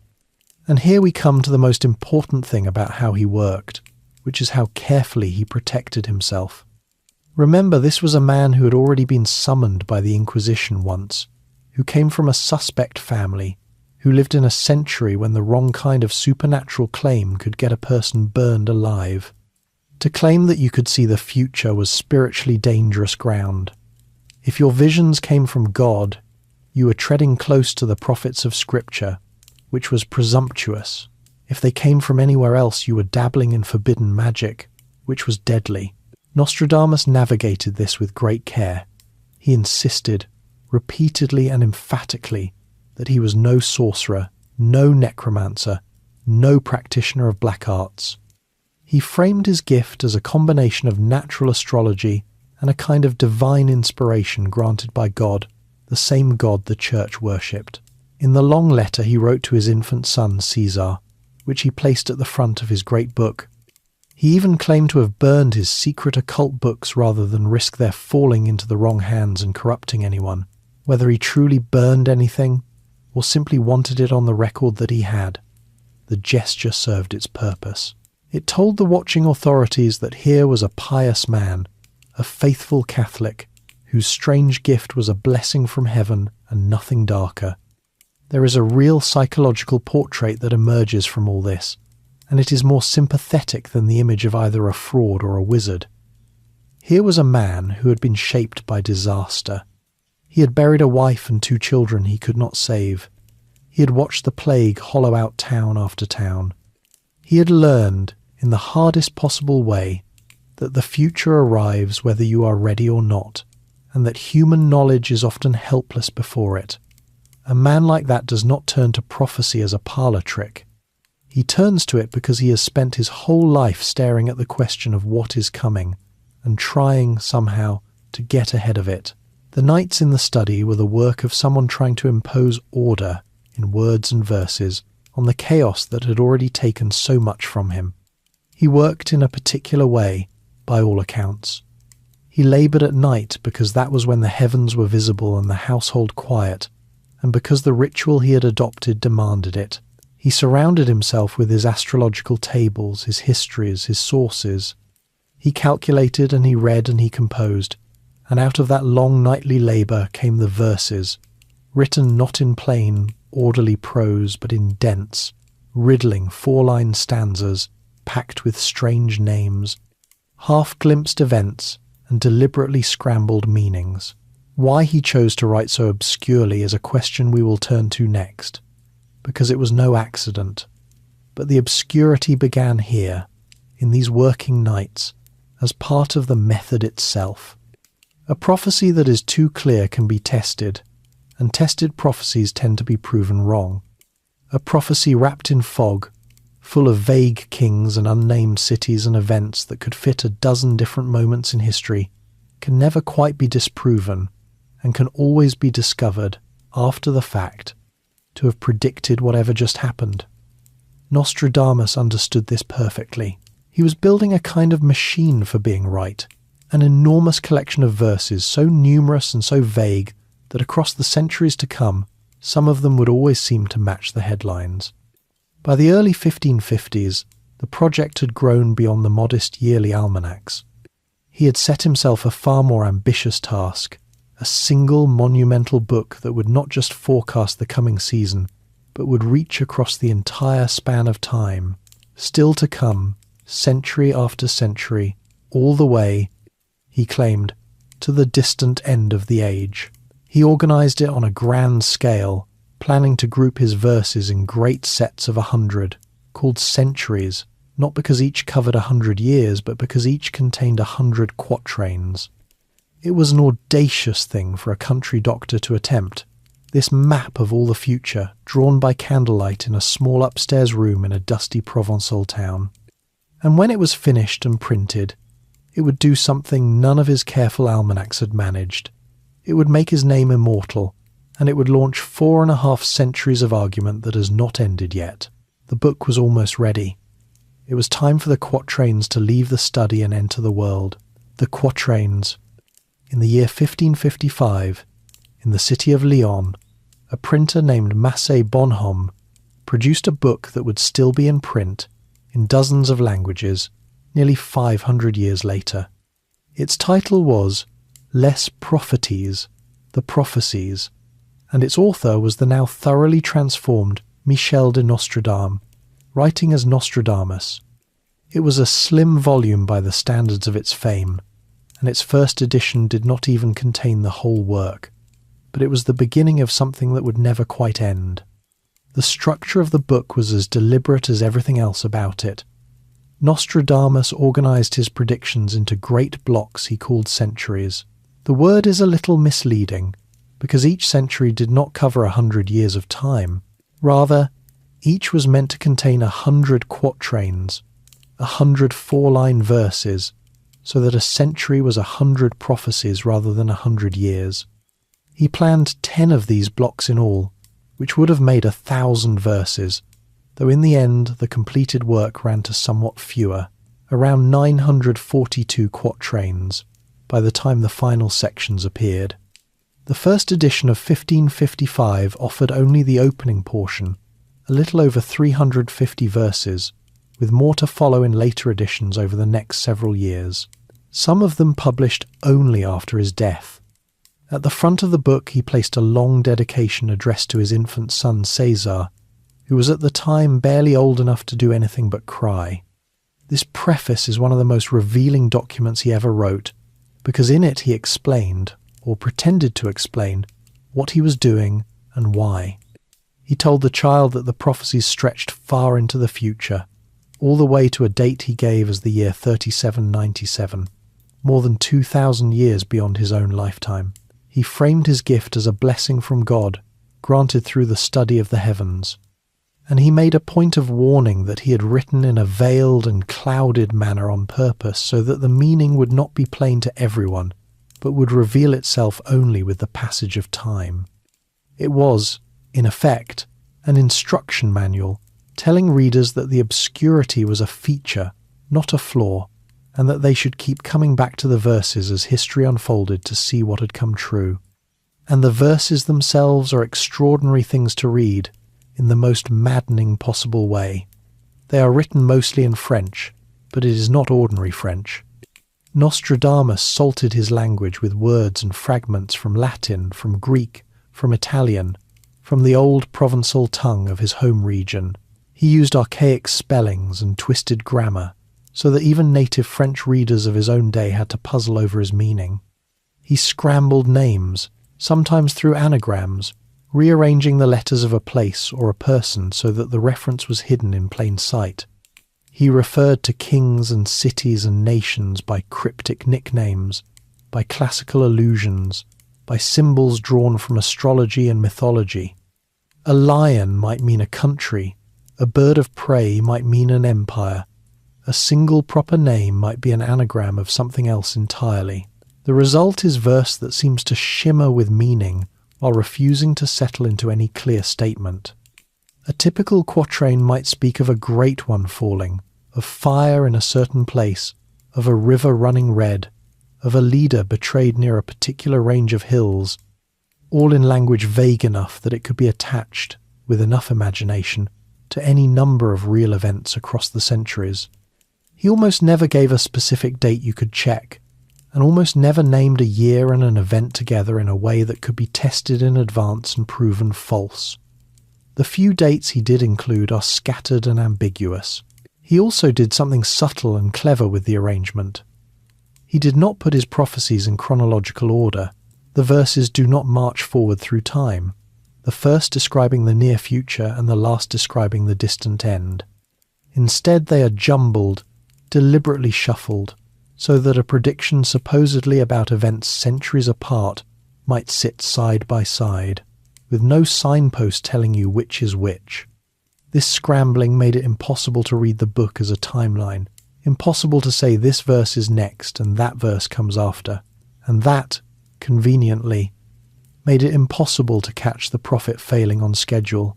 And here we come to the most important thing about how he worked, which is how carefully he protected himself. Remember, this was a man who had already been summoned by the Inquisition once, who came from a suspect family, who lived in a century when the wrong kind of supernatural claim could get a person burned alive. To claim that you could see the future was spiritually dangerous ground. If your visions came from God, you were treading close to the prophets of Scripture, which was presumptuous. If they came from anywhere else, you were dabbling in forbidden magic, which was deadly. Nostradamus navigated this with great care. He insisted, repeatedly and emphatically, that he was no sorcerer, no necromancer, no practitioner of black arts. He framed his gift as a combination of natural astrology and a kind of divine inspiration granted by God, the same God the Church worshipped. In the long letter he wrote to his infant son, Caesar, which he placed at the front of his great book, he even claimed to have burned his secret occult books rather than risk their falling into the wrong hands and corrupting anyone. Whether he truly burned anything, or simply wanted it on the record that he had, the gesture served its purpose. It told the watching authorities that here was a pious man, a faithful Catholic, whose strange gift was a blessing from heaven and nothing darker. There is a real psychological portrait that emerges from all this, and it is more sympathetic than the image of either a fraud or a wizard. Here was a man who had been shaped by disaster. He had buried a wife and 2 children he could not save. He had watched the plague hollow out town after town. He had learned, in the hardest possible way, that the future arrives whether you are ready or not, and that human knowledge is often helpless before it. A man like that does not turn to prophecy as a parlour trick. He turns to it because he has spent his whole life staring at the question of what is coming, and trying, somehow, to get ahead of it. The nights in the study were the work of someone trying to impose order, in words and verses, on the chaos that had already taken so much from him. He worked in a particular way, by all accounts. He laboured at night because that was when the heavens were visible and the household quiet, and because the ritual he had adopted demanded it. He surrounded himself with his astrological tables, his histories, his sources. He calculated and he read and he composed, and out of that long nightly labour came the verses, written not in plain, orderly prose, but in dense, riddling 4-line stanzas, packed with strange names, half-glimpsed events, and deliberately scrambled meanings. Why he chose to write so obscurely is a question we will turn to next, because it was no accident. But the obscurity began here, in these working nights, as part of the method itself. A prophecy that is too clear can be tested, and tested prophecies tend to be proven wrong. A prophecy wrapped in fog, full of vague kings and unnamed cities and events that could fit a dozen different moments in history, can never quite be disproven, and can always be discovered, after the fact, to have predicted whatever just happened. Nostradamus understood this perfectly. He was building a kind of machine for being right, an enormous collection of verses so numerous and so vague that across the centuries to come, some of them would always seem to match the headlines. By the early 1550s, the project had grown beyond the modest yearly almanacs. He had set himself a far more ambitious task, a single monumental book that would not just forecast the coming season, but would reach across the entire span of time, still to come, century after century, all the way, he claimed, to the distant end of the age. He organised it on a grand scale, planning to group his verses in great sets of 100, called centuries, not because each covered 100 years, but because each contained 100 quatrains. It was an audacious thing for a country doctor to attempt, this map of all the future, drawn by candlelight in a small upstairs room in a dusty Provençal town. And when it was finished and printed, it would do something none of his careful almanacs had managed. It would make his name immortal, and it would launch 4.5 centuries of argument that has not ended yet. The book was almost ready. It was time for the quatrains to leave the study and enter the world. The quatrains. In the year 1555, in the city of Lyon, a printer named Massé Bonhomme produced a book that would still be in print in dozens of languages nearly 500 years later. Its title was Les Prophéties, the Prophecies, and its author was the now thoroughly transformed Michel de Nostradamus, writing as Nostradamus. It was a slim volume by the standards of its fame, and its first edition did not even contain the whole work, but it was the beginning of something that would never quite end. The structure of the book was as deliberate as everything else about it. Nostradamus organized his predictions into great blocks he called centuries. The word is a little misleading, because each century did not cover 100 years of time. Rather, each was meant to contain 100 quatrains, 100 four-line verses, so that a century was 100 prophecies rather than 100 years. He planned 10 of these blocks in all, which would have made 1,000 verses, though in the end the completed work ran to somewhat fewer, around 942 quatrains, by the time the final sections appeared. The first edition of 1555 offered only the opening portion, a little over 350 verses, with more to follow in later editions over the next several years, some of them published only after his death. At the front of the book he placed a long dedication addressed to his infant son Caesar, who was at the time barely old enough to do anything but cry. This preface is one of the most revealing documents he ever wrote, because in it he explained, or pretended to explain, what he was doing and why. He told the child that the prophecies stretched far into the future, all the way to a date he gave as the year 3797, more than 2,000 years beyond his own lifetime. He framed his gift as a blessing from God, granted through the study of the heavens. And he made a point of warning that he had written in a veiled and clouded manner on purpose so that the meaning would not be plain to everyone, but would reveal itself only with the passage of time. It was, in effect, an instruction manual, telling readers that the obscurity was a feature, not a flaw, and that they should keep coming back to the verses as history unfolded to see what had come true. And the verses themselves are extraordinary things to read, in the most maddening possible way. They are written mostly in French, but it is not ordinary French. Nostradamus salted his language with words and fragments from Latin, from Greek, from Italian, from the old Provençal tongue of his home region. He used archaic spellings and twisted grammar, so that even native French readers of his own day had to puzzle over his meaning. He scrambled names, sometimes through anagrams, rearranging the letters of a place or a person so that the reference was hidden in plain sight. He referred to kings and cities and nations by cryptic nicknames, by classical allusions, by symbols drawn from astrology and mythology. A lion might mean a country, a bird of prey might mean an empire, a single proper name might be an anagram of something else entirely. The result is verse that seems to shimmer with meaning while refusing to settle into any clear statement. A typical quatrain might speak of a great one falling, of fire in a certain place, of a river running red, of a leader betrayed near a particular range of hills, all in language vague enough that it could be attached, with enough imagination, to any number of real events across the centuries. He almost never gave a specific date you could check, and almost never named a year and an event together in a way that could be tested in advance and proven false. The few dates he did include are scattered and ambiguous. He also did something subtle and clever with the arrangement. He did not put his prophecies in chronological order. The verses do not march forward through time, the first describing the near future and the last describing the distant end. Instead, they are jumbled, deliberately shuffled, so that a prediction supposedly about events centuries apart might sit side by side, with no signpost telling you which is which. This scrambling made it impossible to read the book as a timeline, impossible to say this verse is next and that verse comes after, and that, conveniently, made it impossible to catch the prophet failing on schedule.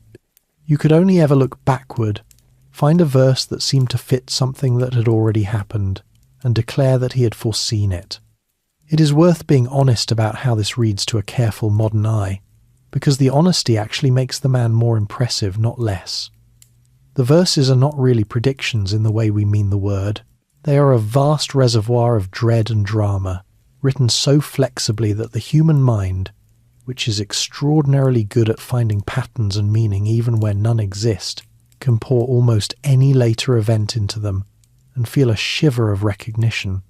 You could only ever look backward, find a verse that seemed to fit something that had already happened, and declare that he had foreseen it. It is worth being honest about how this reads to a careful modern eye, because the honesty actually makes the man more impressive, not less. The verses are not really predictions in the way we mean the word. They are a vast reservoir of dread and drama, written so flexibly that the human mind, which is extraordinarily good at finding patterns and meaning even where none exist, can pour almost any later event into them, and feel a shiver of recognition.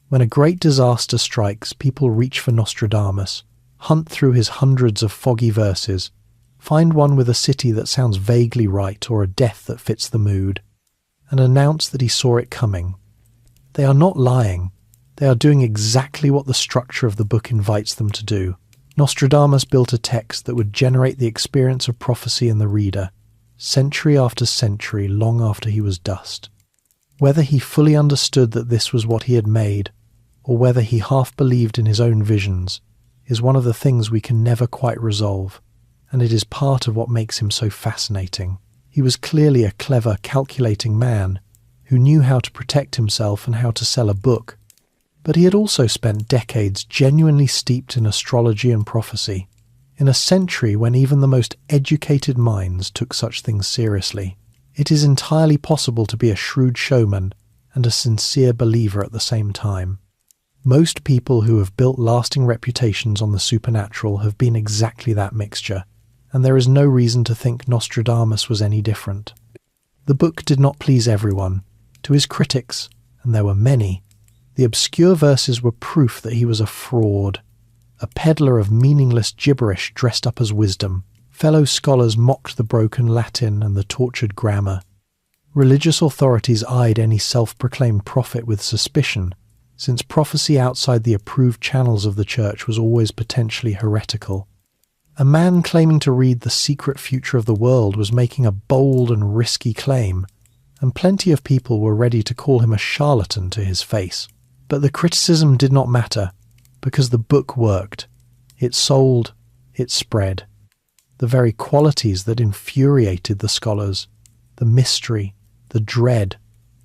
When a great disaster strikes, people reach for Nostradamus, hunt through his hundreds of foggy verses, find one with a city that sounds vaguely right or a death that fits the mood, and announce that he saw it coming. They are not lying. They are doing exactly what the structure of the book invites them to do. Nostradamus built a text that would generate the experience of prophecy in the reader, century after century, long after he was dust. Whether he fully understood that this was what he had made, or whether he half believed in his own visions, is one of the things we can never quite resolve, and it is part of what makes him so fascinating. He was clearly a clever, calculating man who knew how to protect himself and how to sell a book, but he had also spent decades genuinely steeped in astrology and prophecy, in a century when even the most educated minds took such things seriously. It is entirely possible to be a shrewd showman and a sincere believer at the same time. Most people who have built lasting reputations on the supernatural have been exactly that mixture, and there is no reason to think Nostradamus was any different. The book did not please everyone. To his critics, and there were many, the obscure verses were proof that he was a fraud, a peddler of meaningless gibberish dressed up as wisdom. Fellow scholars mocked the broken Latin and the tortured grammar. Religious authorities eyed any self-proclaimed prophet with suspicion, since prophecy outside the approved channels of the church was always potentially heretical. A man claiming to read the secret future of the world was making a bold and risky claim, and plenty of people were ready to call him a charlatan to his face. But the criticism did not matter, because the book worked. It sold, it spread. The very qualities that infuriated the scholars, the mystery, the dread,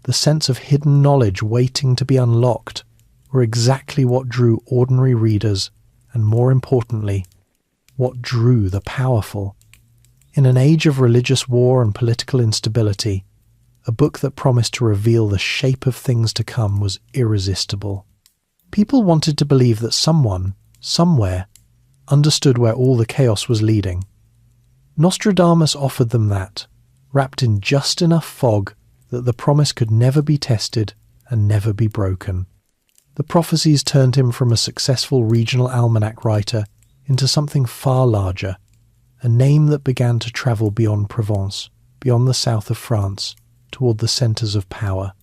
the sense of hidden knowledge waiting to be unlocked, were exactly what drew ordinary readers, and more importantly, what drew the powerful. In an age of religious war and political instability, a book that promised to reveal the shape of things to come was irresistible. People wanted to believe that someone, somewhere, understood where all the chaos was leading. Nostradamus offered them that, wrapped in just enough fog that the promise could never be tested and never be broken. The prophecies turned him from a successful regional almanac writer into something far larger, a name that began to travel beyond Provence, beyond the south of France, toward the centres of power.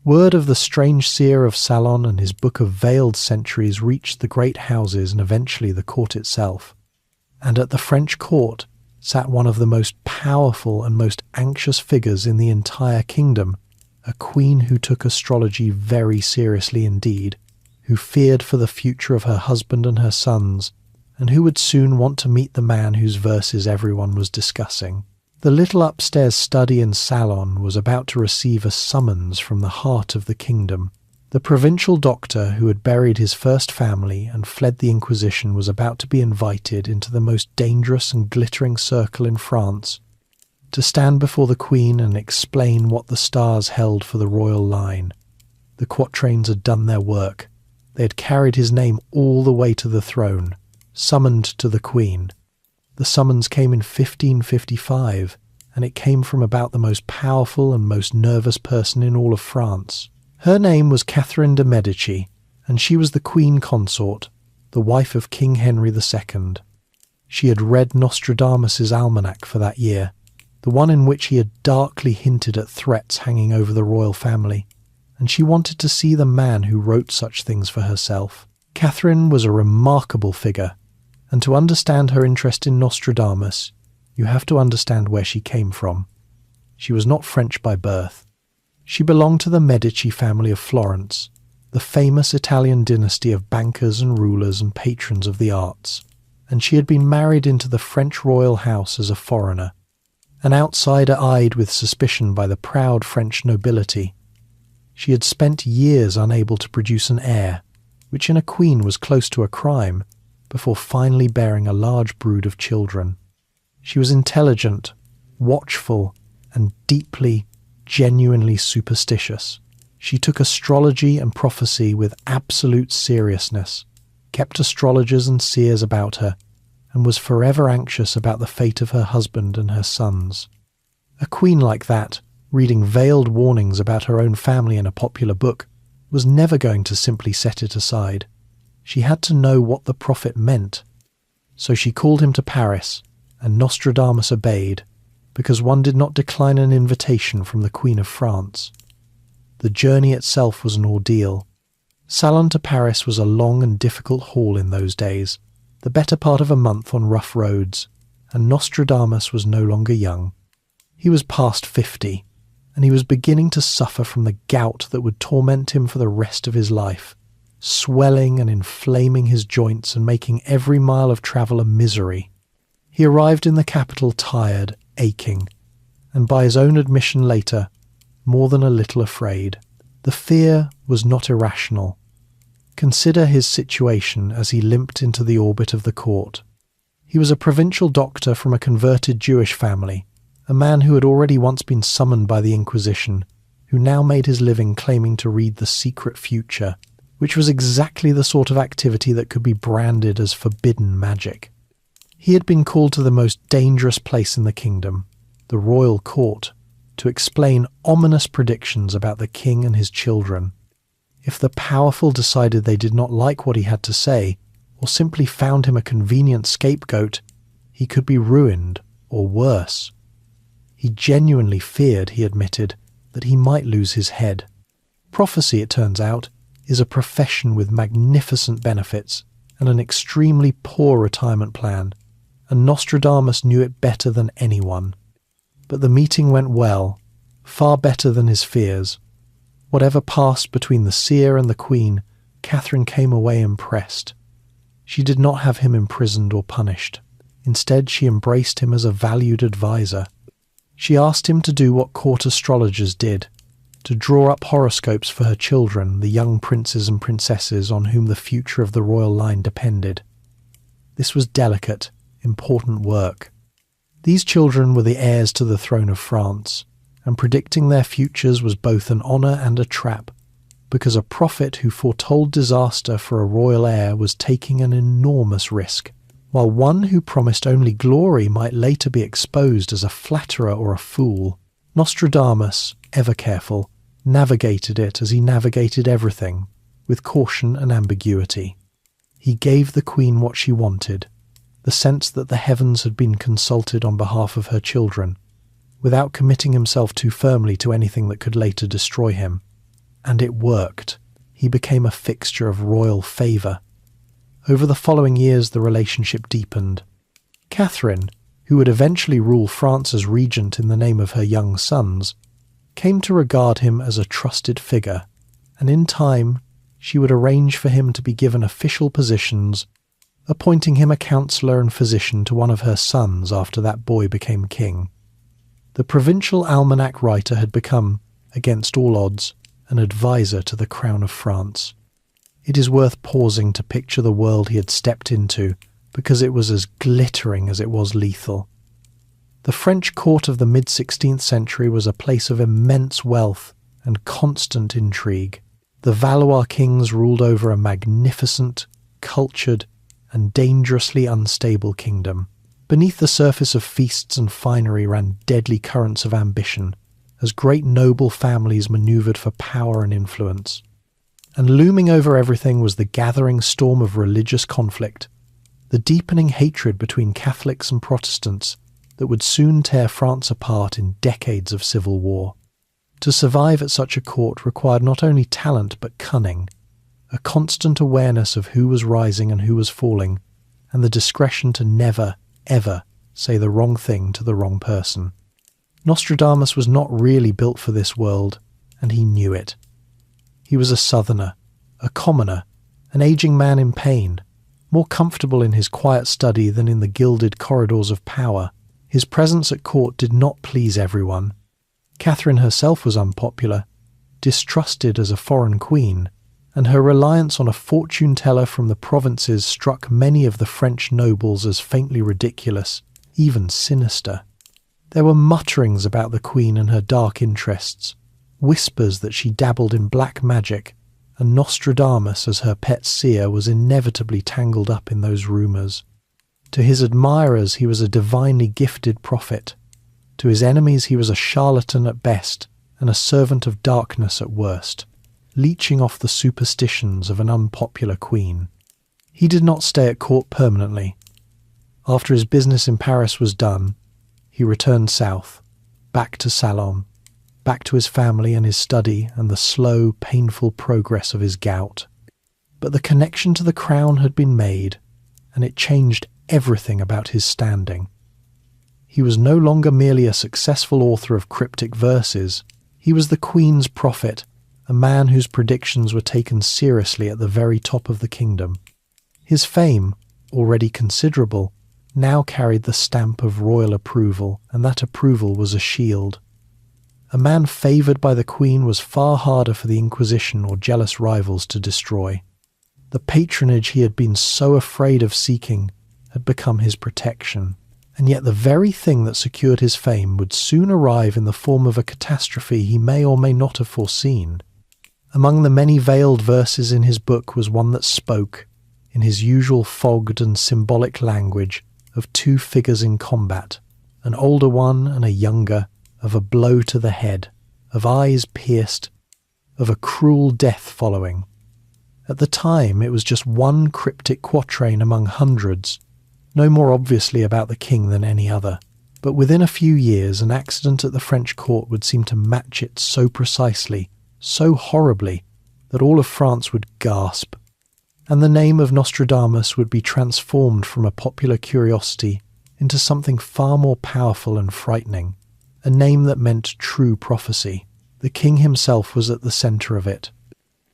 Word of the strange seer of Salon and his book of veiled centuries reached the great houses and eventually the court itself. And at the French court sat one of the most powerful and most anxious figures in the entire kingdom, a queen who took astrology very seriously indeed, who feared for the future of her husband and her sons, and who would soon want to meet the man whose verses everyone was discussing. The little upstairs study and salon was about to receive a summons from the heart of the kingdom. The provincial doctor who had buried his first family and fled the Inquisition was about to be invited into the most dangerous and glittering circle in France, to stand before the Queen and explain what the stars held for the royal line. The quatrains had done their work. They had carried his name all the way to the throne, summoned to the Queen. The summons came in 1555, and it came from about the most powerful and most nervous person in all of France. Her name was Catherine de' Medici, and she was the Queen Consort, the wife of King Henry II. She had read Nostradamus's almanac for that year, the one in which he had darkly hinted at threats hanging over the royal family, and she wanted to see the man who wrote such things for herself. Catherine was a remarkable figure, and to understand her interest in Nostradamus, you have to understand where she came from. She was not French by birth. She belonged to the Medici family of Florence, the famous Italian dynasty of bankers and rulers and patrons of the arts, and she had been married into the French royal house as a foreigner, an outsider eyed with suspicion by the proud French nobility. She had spent years unable to produce an heir, which in a queen was close to a crime, before finally bearing a large brood of children. She was intelligent, watchful, and deeply, genuinely superstitious. She took astrology and prophecy with absolute seriousness, kept astrologers and seers about her, and was forever anxious about the fate of her husband and her sons. A queen like that reading veiled warnings about her own family in a popular book, was never going to simply set it aside. She had to know what the prophet meant. So she called him to Paris, and Nostradamus obeyed, because one did not decline an invitation from the Queen of France. The journey itself was an ordeal. Salon to Paris was a long and difficult haul in those days, the better part of a month on rough roads, and Nostradamus was no longer young. He was past 50, and he was beginning to suffer from the gout that would torment him for the rest of his life, swelling and inflaming his joints and making every mile of travel a misery. He arrived in the capital tired, aching, and by his own admission later, more than a little afraid. The fear was not irrational. Consider his situation as he limped into the orbit of the court. He was a provincial doctor from a converted Jewish family, a man who had already once been summoned by the Inquisition, who now made his living claiming to read the secret future, which was exactly the sort of activity that could be branded as forbidden magic. He had been called to the most dangerous place in the kingdom, the royal court, to explain ominous predictions about the king and his children. If the powerful decided they did not like what he had to say, or simply found him a convenient scapegoat, he could be ruined, or worse. He genuinely feared, he admitted, that he might lose his head. Prophecy, it turns out, is a profession with magnificent benefits and an extremely poor retirement plan, and Nostradamus knew it better than anyone. But the meeting went well, far better than his fears. Whatever passed between the seer and the queen, Catherine came away impressed. She did not have him imprisoned or punished. Instead, she embraced him as a valued advisor. She asked him to do what court astrologers did, to draw up horoscopes for her children, the young princes and princesses on whom the future of the royal line depended. This was delicate, important work. These children were the heirs to the throne of France, and predicting their futures was both an honour and a trap, because a prophet who foretold disaster for a royal heir was taking an enormous risk, while one who promised only glory might later be exposed as a flatterer or a fool. Nostradamus, ever careful, navigated it as he navigated everything, with caution and ambiguity. He gave the queen what she wanted, the sense that the heavens had been consulted on behalf of her children, without committing himself too firmly to anything that could later destroy him. And it worked. He became a fixture of royal favour. Over the following years the relationship deepened. Catherine, who would eventually rule France as regent in the name of her young sons, came to regard him as a trusted figure, and in time she would arrange for him to be given official positions, appointing him a counsellor and physician to one of her sons after that boy became king. The provincial almanac writer had become, against all odds, an advisor to the crown of France. It is worth pausing to picture the world he had stepped into, because it was as glittering as it was lethal. The French court of the mid-16th century was a place of immense wealth and constant intrigue. The Valois kings ruled over a magnificent, cultured, and dangerously unstable kingdom. Beneath the surface of feasts and finery ran deadly currents of ambition, as great noble families manoeuvred for power and influence. And looming over everything was the gathering storm of religious conflict, the deepening hatred between Catholics and Protestants that would soon tear France apart in decades of civil war. To survive at such a court required not only talent but cunning, a constant awareness of who was rising and who was falling, and the discretion to never, ever say the wrong thing to the wrong person. Nostradamus was not really built for this world, and he knew it. He was a southerner, a commoner, an aging man in pain, more comfortable in his quiet study than in the gilded corridors of power. His presence at court did not please everyone. Catherine herself was unpopular, distrusted as a foreign queen, and her reliance on a fortune-teller from the provinces struck many of the French nobles as faintly ridiculous, even sinister. There were mutterings about the queen and her dark interests, whispers that she dabbled in black magic, and Nostradamus as her pet seer was inevitably tangled up in those rumours. To his admirers he was a divinely gifted prophet, To his enemies he was a charlatan at best and a servant of darkness at worst, leeching off the superstitions of an unpopular queen. He did not stay at court permanently. After his business in Paris was done, he returned south, back to Salon, back to his family and his study and the slow, painful progress of his gout. But the connection to the crown had been made, and it changed everything about his standing. He was no longer merely a successful author of cryptic verses. He was the Queen's prophet, a man whose predictions were taken seriously at the very top of the kingdom. His fame, already considerable, now carried the stamp of royal approval, and that approval was a shield. A man favoured by the Queen was far harder for the Inquisition or jealous rivals to destroy. The patronage he had been so afraid of seeking had become his protection, and yet the very thing that secured his fame would soon arrive in the form of a catastrophe he may or may not have foreseen. Among the many veiled verses in his book was one that spoke, in his usual fogged and symbolic language, of two figures in combat, an older one and a younger, of a blow to the head, of eyes pierced, of a cruel death following. At the time it was just one cryptic quatrain among hundreds, no more obviously about the king than any other, but within a few years an accident at the French court would seem to match it so precisely, so horribly, that all of France would gasp, and the name of Nostradamus would be transformed from a popular curiosity into something far more powerful and frightening, a name that meant true prophecy. The king himself was at the centre of it.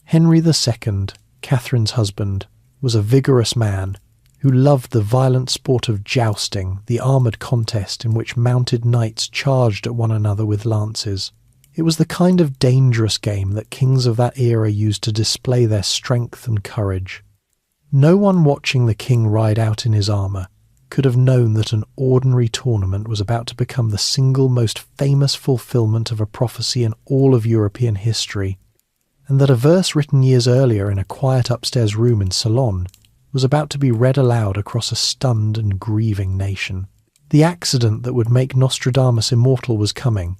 Henry II, Catherine's husband, was a vigorous man who loved the violent sport of jousting, the armoured contest in which mounted knights charged at one another with lances. It was the kind of dangerous game that kings of that era used to display their strength and courage. No one watching the king ride out in his armour could have known that an ordinary tournament was about to become the single most famous fulfilment of a prophecy in all of European history, and that a verse written years earlier in a quiet upstairs room in Salon was about to be read aloud across a stunned and grieving nation. The accident that would make Nostradamus immortal was coming,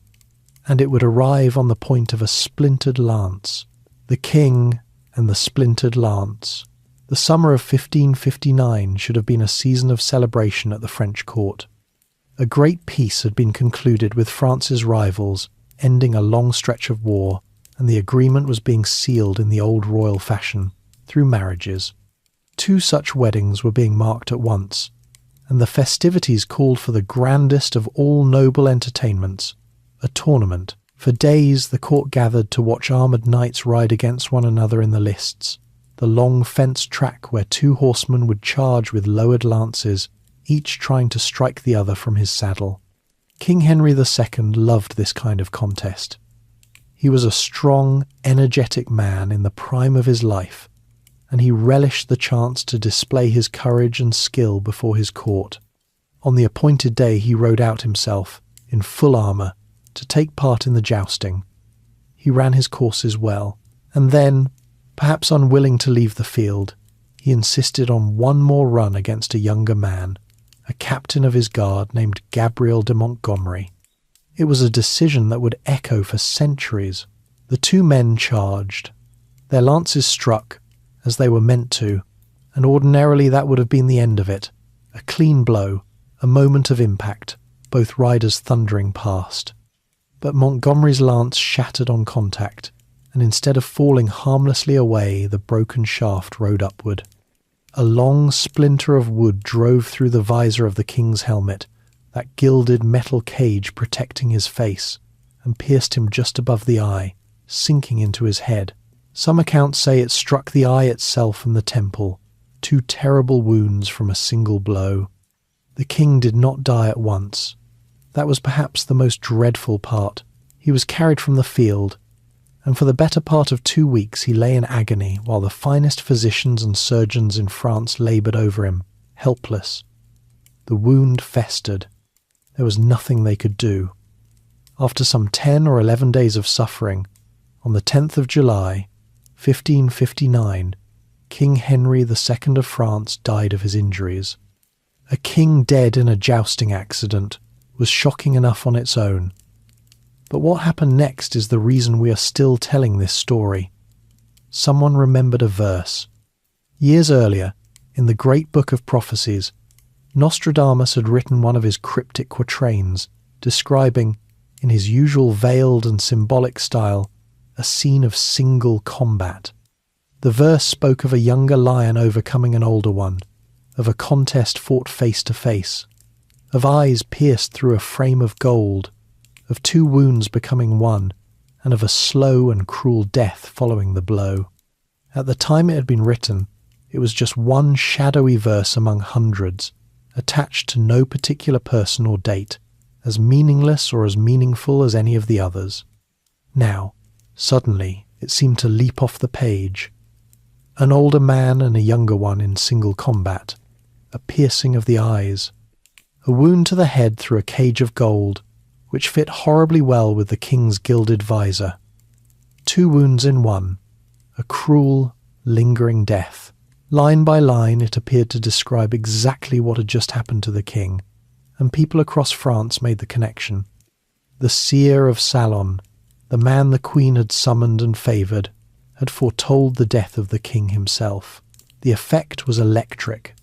and it would arrive on the point of a splintered lance. The king and the splintered lance. The summer of 1559 should have been a season of celebration at the French court. A great peace had been concluded with France's rivals, ending a long stretch of war, and the agreement was being sealed in the old royal fashion, through marriages. 2 such weddings were being marked at once, and the festivities called for the grandest of all noble entertainments, a tournament. For days the court gathered to watch armoured knights ride against one another in the lists, the long fenced track where 2 horsemen would charge with lowered lances, each trying to strike the other from his saddle. King Henry II loved this kind of contest. He was a strong, energetic man in the prime of his life, and he relished the chance to display his courage and skill before his court. On the appointed day he rode out himself, in full armour, to take part in the jousting. He ran his courses well, and then, perhaps unwilling to leave the field, he insisted on one more run against a younger man, a captain of his guard named Gabriel de Montgomery. It was a decision that would echo for centuries. The 2 men charged. Their lances struck, as they were meant to, and ordinarily that would have been the end of it. A clean blow, a moment of impact, both riders thundering past. But Montgomery's lance shattered on contact, and instead of falling harmlessly away, the broken shaft rode upward. A long splinter of wood drove through the visor of the king's helmet, that gilded metal cage protecting his face, and pierced him just above the eye, sinking into his head. Some accounts say it struck the eye itself and the temple, 2 terrible wounds from a single blow. The king did not die at once. That was perhaps the most dreadful part. He was carried from the field, and for the better part of 2 weeks he lay in agony while the finest physicians and surgeons in France laboured over him, helpless. The wound festered. There was nothing they could do. After some 10 or 11 days of suffering, on the 10th of July, 1559, King Henry II of France died of his injuries. A king dead in a jousting accident was shocking enough on its own. But what happened next is the reason we are still telling this story. Someone remembered a verse. Years earlier, in the Great Book of Prophecies, Nostradamus had written one of his cryptic quatrains, describing, in his usual veiled and symbolic style, a scene of single combat. The verse spoke of a younger lion overcoming an older one, of a contest fought face to face, of eyes pierced through a frame of gold, of two wounds becoming one, and of a slow and cruel death following the blow. At the time it had been written, it was just one shadowy verse among hundreds, attached to no particular person or date, as meaningless or as meaningful as any of the others. Now, suddenly, it seemed to leap off the page. An older man and a younger one in single combat, a piercing of the eyes, a wound to the head through a cage of gold, which fit horribly well with the king's gilded visor. Two wounds in one, a cruel, lingering death. Line by line it appeared to describe exactly what had just happened to the king, and people across France made the connection. The Seer of Salon, the man the queen had summoned and favoured, had foretold the death of the king himself. The effect was electric.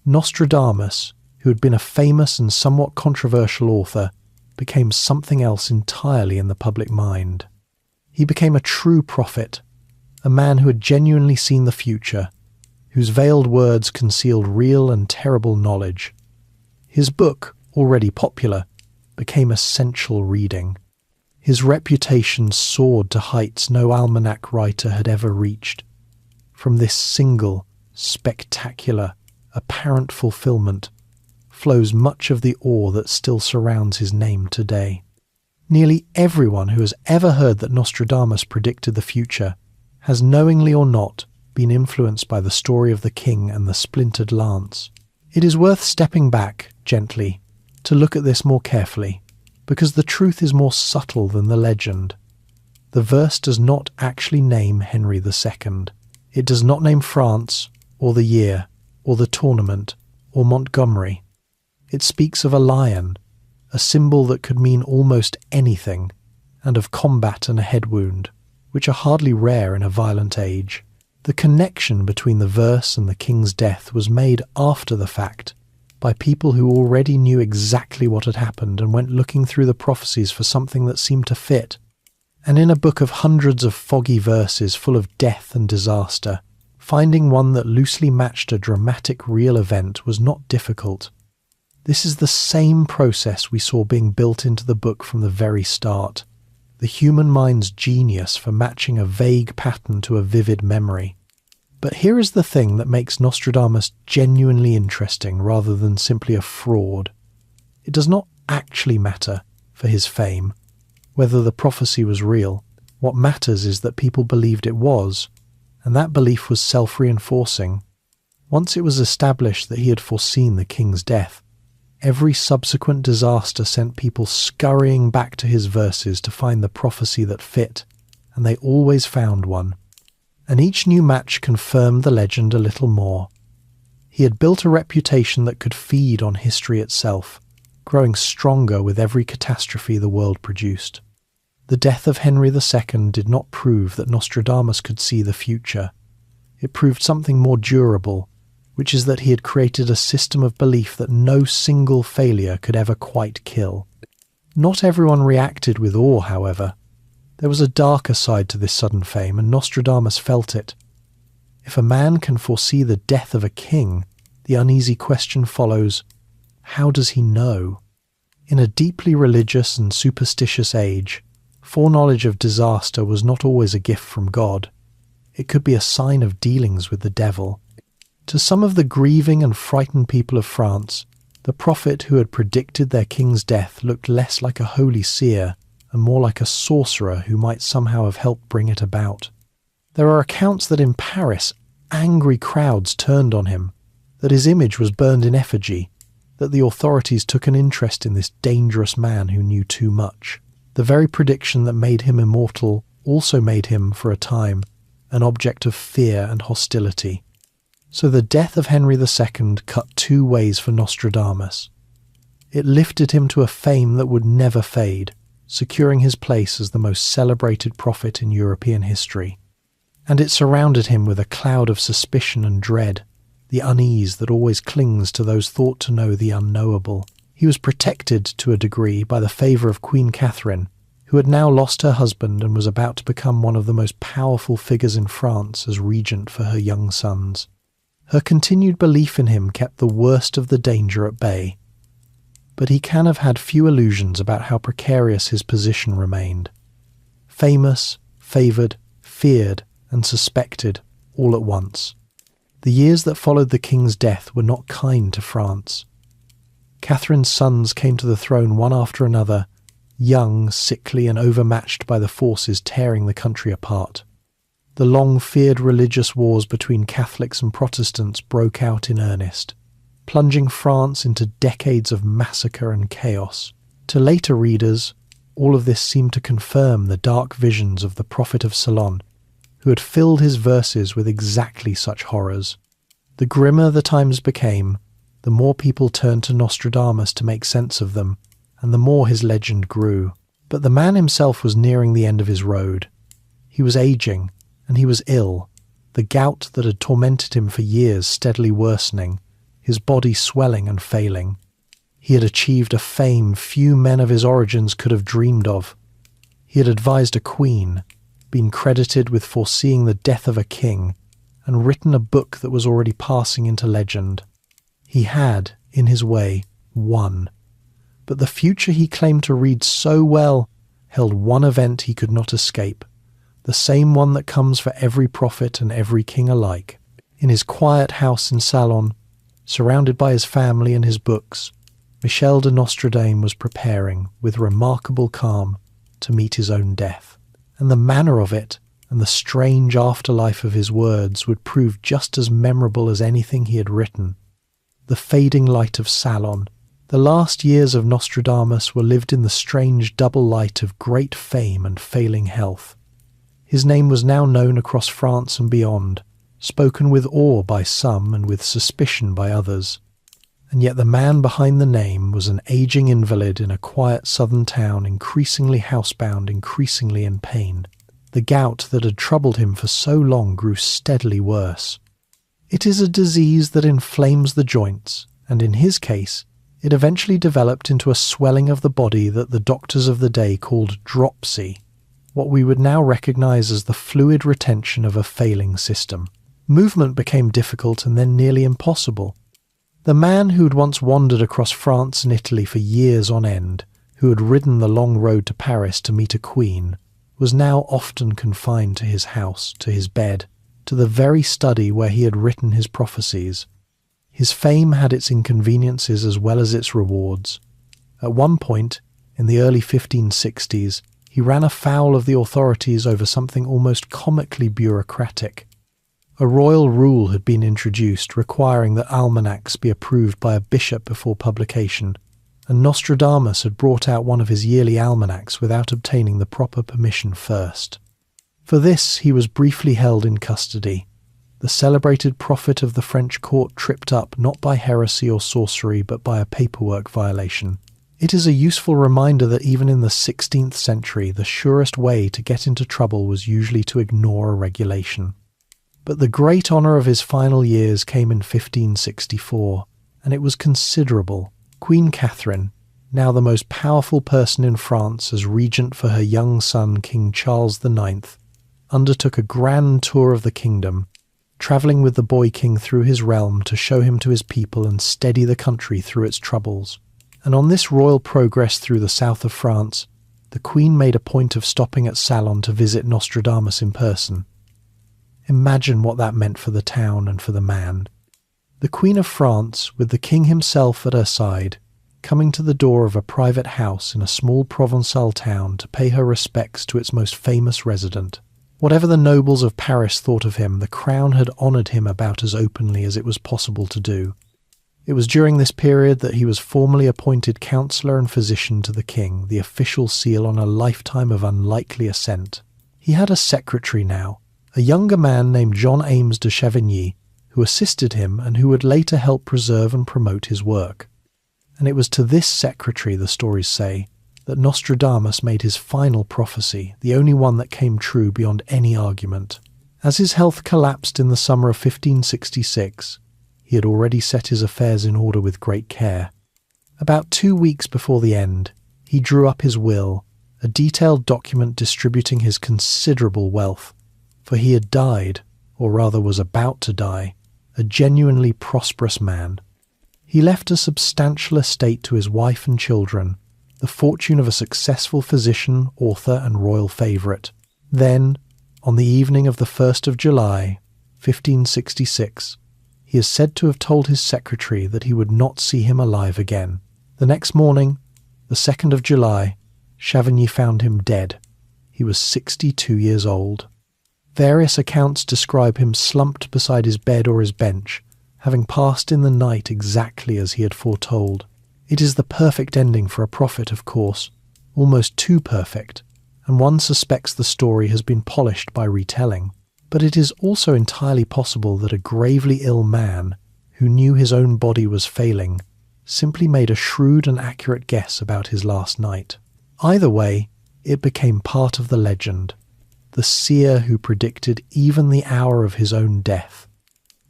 Nostradamus, who had been a famous and somewhat controversial author, became something else entirely in the public mind. He became a true prophet, a man who had genuinely seen the future, whose veiled words concealed real and terrible knowledge. His book, already popular, became essential reading. His reputation soared to heights no almanac writer had ever reached. From this single, spectacular, apparent fulfillment flows much of the awe that still surrounds his name today. Nearly everyone who has ever heard that Nostradamus predicted the future has, knowingly or not, been influenced by the story of the king and the splintered lance. It is worth stepping back, gently, to look at this more carefully, because the truth is more subtle than the legend. The verse does not actually name Henry II. It does not name France, or the year, or the tournament, or Montgomery. It speaks of a lion, a symbol that could mean almost anything, and of combat and a head wound, which are hardly rare in a violent age. The connection between the verse and the king's death was made after the fact, by people who already knew exactly what had happened and went looking through the prophecies for something that seemed to fit. And in a book of hundreds of foggy verses full of death and disaster, finding one that loosely matched a dramatic real event was not difficult. This is the same process we saw being built into the book from the very start. The human mind's genius for matching a vague pattern to a vivid memory. But here is the thing that makes Nostradamus genuinely interesting rather than simply a fraud. It does not actually matter, for his fame, whether the prophecy was real. What matters is that people believed it was, and that belief was self-reinforcing. Once it was established that he had foreseen the king's death, every subsequent disaster sent people scurrying back to his verses to find the prophecy that fit, and they always found one. And each new match confirmed the legend a little more. He had built a reputation that could feed on history itself, growing stronger with every catastrophe the world produced. The death of Henry II did not prove that Nostradamus could see the future. It proved something more durable, which is that he had created a system of belief that no single failure could ever quite kill. Not everyone reacted with awe, however. There was a darker side to this sudden fame, and Nostradamus felt it. If a man can foresee the death of a king, the uneasy question follows, how does he know? In a deeply religious and superstitious age, foreknowledge of disaster was not always a gift from God. It could be a sign of dealings with the devil. To some of the grieving and frightened people of France, the prophet who had predicted their king's death looked less like a holy seer and more like a sorcerer who might somehow have helped bring it about. There are accounts that in Paris, angry crowds turned on him, that his image was burned in effigy, that the authorities took an interest in this dangerous man who knew too much. The very prediction that made him immortal also made him, for a time, an object of fear and hostility. So the death of Henry II cut two ways for Nostradamus. It lifted him to a fame that would never fade, securing his place as the most celebrated prophet in European history. And it surrounded him with a cloud of suspicion and dread, the unease that always clings to those thought to know the unknowable. He was protected to a degree by the favour of Queen Catherine, who had now lost her husband and was about to become one of the most powerful figures in France as regent for her young sons. Her continued belief in him kept the worst of the danger at bay. But he can have had few illusions about how precarious his position remained. Famous, favoured, feared, and suspected all at once. The years that followed the king's death were not kind to France. Catherine's sons came to the throne one after another, young, sickly, and overmatched by the forces tearing the country apart. The long-feared religious wars between Catholics and Protestants broke out in earnest, plunging France into decades of massacre and chaos. To later readers, all of this seemed to confirm the dark visions of the Prophet of Ceylon, who had filled his verses with exactly such horrors. The grimmer the times became, the more people turned to Nostradamus to make sense of them, and the more his legend grew. But the man himself was nearing the end of his road. He was aging, and he was ill, the gout that had tormented him for years steadily worsening, his body swelling and failing. He had achieved a fame few men of his origins could have dreamed of. He had advised a queen, been credited with foreseeing the death of a king, and written a book that was already passing into legend. He had, in his way, won. But the future he claimed to read so well held one event he could not escape, the same one that comes for every prophet and every king alike. In his quiet house in Salon, surrounded by his family and his books, Michel de Nostradamus was preparing, with remarkable calm, to meet his own death. And the manner of it, and the strange afterlife of his words, would prove just as memorable as anything he had written. The fading light of Salon. The last years of Nostradamus were lived in the strange double light of great fame and failing health. His name was now known across France and beyond, spoken with awe by some and with suspicion by others. And yet the man behind the name was an aging invalid in a quiet southern town, increasingly housebound, increasingly in pain. The gout that had troubled him for so long grew steadily worse. It is a disease that inflames the joints, and in his case, it eventually developed into a swelling of the body that the doctors of the day called dropsy, what we would now recognize as the fluid retention of a failing system. Movement became difficult and then nearly impossible. The man who had once wandered across France and Italy for years on end, who had ridden the long road to Paris to meet a queen, was now often confined to his house, to his bed, to the very study where he had written his prophecies. His fame had its inconveniences as well as its rewards. At one point, in the early 1560s, he ran afoul of the authorities over something almost comically bureaucratic. A royal rule had been introduced requiring that almanacs be approved by a bishop before publication, and Nostradamus had brought out one of his yearly almanacs without obtaining the proper permission first. For this he was briefly held in custody. The celebrated prophet of the French court tripped up not by heresy or sorcery but by a paperwork violation. It is a useful reminder that even in the 16th century the surest way to get into trouble was usually to ignore a regulation. But the great honour of his final years came in 1564, and it was considerable. Queen Catherine, now the most powerful person in France as regent for her young son King Charles IX, undertook a grand tour of the kingdom, travelling with the boy king through his realm to show him to his people and steady the country through its troubles. And on this royal progress through the south of France, the Queen made a point of stopping at Salon to visit Nostradamus in person. Imagine what that meant for the town and for the man. The Queen of France, with the king himself at her side, coming to the door of a private house in a small Provençal town to pay her respects to its most famous resident. Whatever the nobles of Paris thought of him, the crown had honoured him about as openly as it was possible to do. It was during this period that he was formally appointed counsellor and physician to the king, the official seal on a lifetime of unlikely ascent. He had a secretary now, a younger man named Jean Ames de Chavigny, who assisted him and who would later help preserve and promote his work. And it was to this secretary, the stories say, that Nostradamus made his final prophecy, the only one that came true beyond any argument. As his health collapsed in the summer of 1566, he had already set his affairs in order with great care. About 2 weeks before the end, he drew up his will, a detailed document distributing his considerable wealth, for he had died, or rather was about to die, a genuinely prosperous man. He left a substantial estate to his wife and children, the fortune of a successful physician, author, and royal favourite. Then, on the evening of the 1st of July, 1566, he is said to have told his secretary that he would not see him alive again. The next morning, the 2nd of July, Chavigny found him dead. He was 62 years old. Various accounts describe him slumped beside his bed or his bench, having passed in the night exactly as he had foretold. It is the perfect ending for a prophet, of course, almost too perfect, and one suspects the story has been polished by retelling. But it is also entirely possible that a gravely ill man, who knew his own body was failing, simply made a shrewd and accurate guess about his last night. Either way, it became part of the legend, the seer who predicted even the hour of his own death.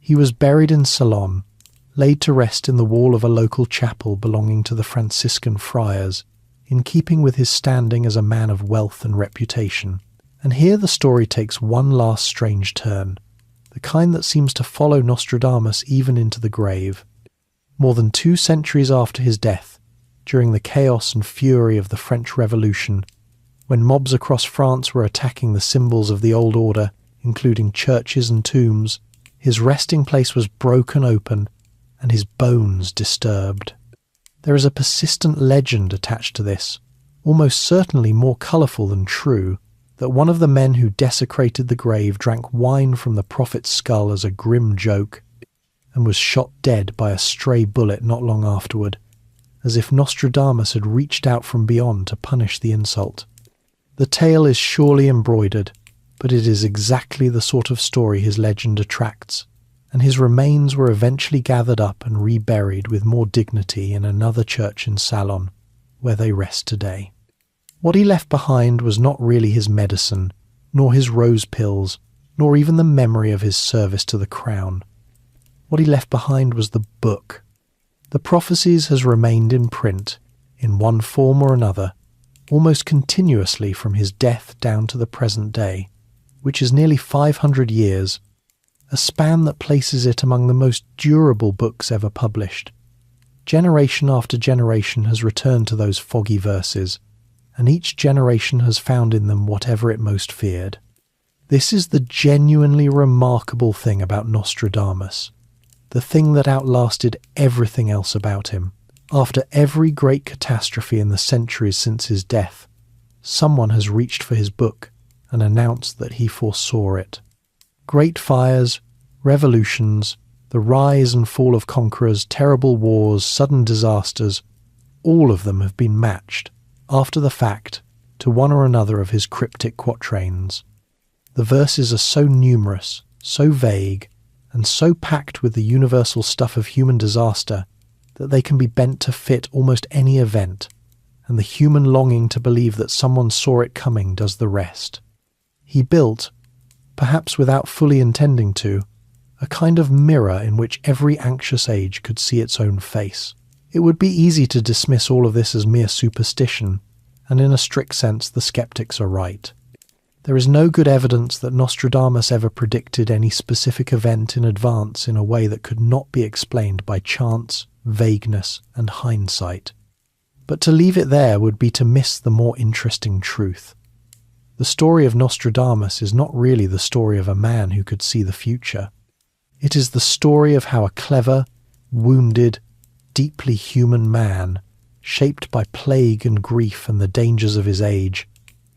He was buried in Ceylon, laid to rest in the wall of a local chapel belonging to the Franciscan friars, in keeping with his standing as a man of wealth and reputation. And here the story takes one last strange turn, the kind that seems to follow Nostradamus even into the grave. More than 2 centuries after his death, during the chaos and fury of the French Revolution, when mobs across France were attacking the symbols of the old order, including churches and tombs, his resting place was broken open and his bones disturbed. There is a persistent legend attached to this, almost certainly more colourful than true, that one of the men who desecrated the grave drank wine from the prophet's skull as a grim joke and was shot dead by a stray bullet not long afterward, as if Nostradamus had reached out from beyond to punish the insult. The tale is surely embroidered, but it is exactly the sort of story his legend attracts, and his remains were eventually gathered up and reburied with more dignity in another church in Salon, where they rest today. What he left behind was not really his medicine, nor his rose pills, nor even the memory of his service to the crown. What he left behind was the book. The Prophecies has remained in print, in one form or another, almost continuously from his death down to the present day, which is nearly 500 years, a span that places it among the most durable books ever published. Generation after generation has returned to those foggy verses, and each generation has found in them whatever it most feared. This is the genuinely remarkable thing about Nostradamus, the thing that outlasted everything else about him. After every great catastrophe in the centuries since his death, someone has reached for his book and announced that he foresaw it. Great fires, revolutions, the rise and fall of conquerors, terrible wars, sudden disasters, all of them have been matched, after the fact, to one or another of his cryptic quatrains. The verses are so numerous, so vague, and so packed with the universal stuff of human disaster that they can be bent to fit almost any event, and the human longing to believe that someone saw it coming does the rest. He built, perhaps without fully intending to, a kind of mirror in which every anxious age could see its own face. It would be easy to dismiss all of this as mere superstition, and in a strict sense the skeptics are right. There is no good evidence that Nostradamus ever predicted any specific event in advance in a way that could not be explained by chance, vagueness, and hindsight. But to leave it there would be to miss the more interesting truth. The story of Nostradamus is not really the story of a man who could see the future. It is the story of how a clever, wounded, deeply human man, shaped by plague and grief and the dangers of his age,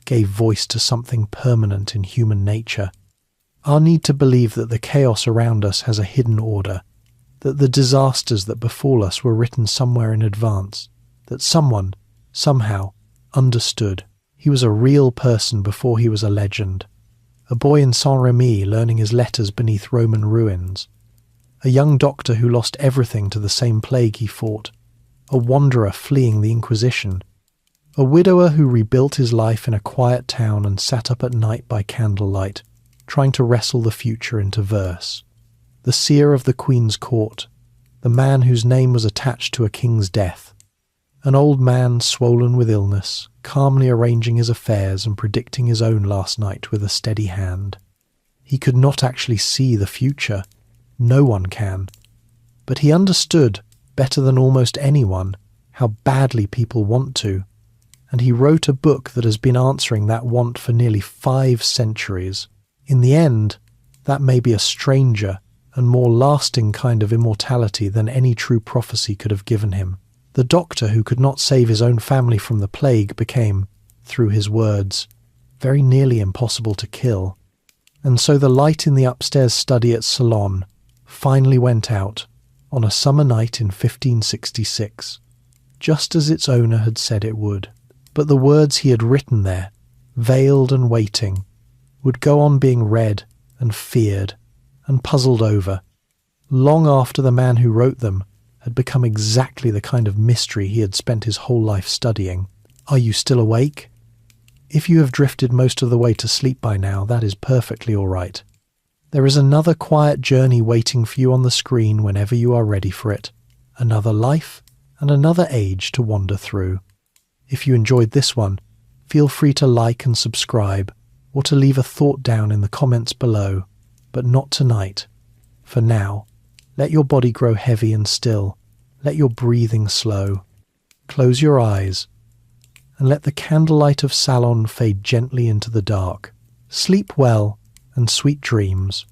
gave voice to something permanent in human nature. Our need to believe that the chaos around us has a hidden order, that the disasters that befall us were written somewhere in advance, that someone, somehow, understood. He was a real person before he was a legend. A boy in Saint-Rémy learning his letters beneath Roman ruins. A young doctor who lost everything to the same plague he fought. a wanderer fleeing the Inquisition, a widower who rebuilt his life in a quiet town and sat up at night by candlelight, trying to wrestle the future into verse, the seer of the Queen's court, the man whose name was attached to a king's death, an old man swollen with illness, calmly arranging his affairs and predicting his own last night with a steady hand. He could not actually see the future. No one can. But he understood, better than almost anyone, how badly people want to, and he wrote a book that has been answering that want for nearly 5 centuries. In the end, that may be a stranger and more lasting kind of immortality than any true prophecy could have given him. The doctor who could not save his own family from the plague became, through his words, very nearly impossible to kill. And so the light in the upstairs study at Ceylon finally went out on a summer night in 1566, just as its owner had said it would. But the words he had written there, veiled and waiting, would go on being read and feared and puzzled over, long after the man who wrote them had become exactly the kind of mystery he had spent his whole life studying. Are you still awake? If you have drifted most of the way to sleep by now, that is perfectly all right. There is another quiet journey waiting for you on the screen whenever you are ready for it, another life and another age to wander through. If you enjoyed this one, feel free to like and subscribe, or to leave a thought down in the comments below, but not tonight. For now, let your body grow heavy and still, let your breathing slow. Close your eyes, and let the candlelight of Salon fade gently into the dark. Sleep well, and sweet dreams.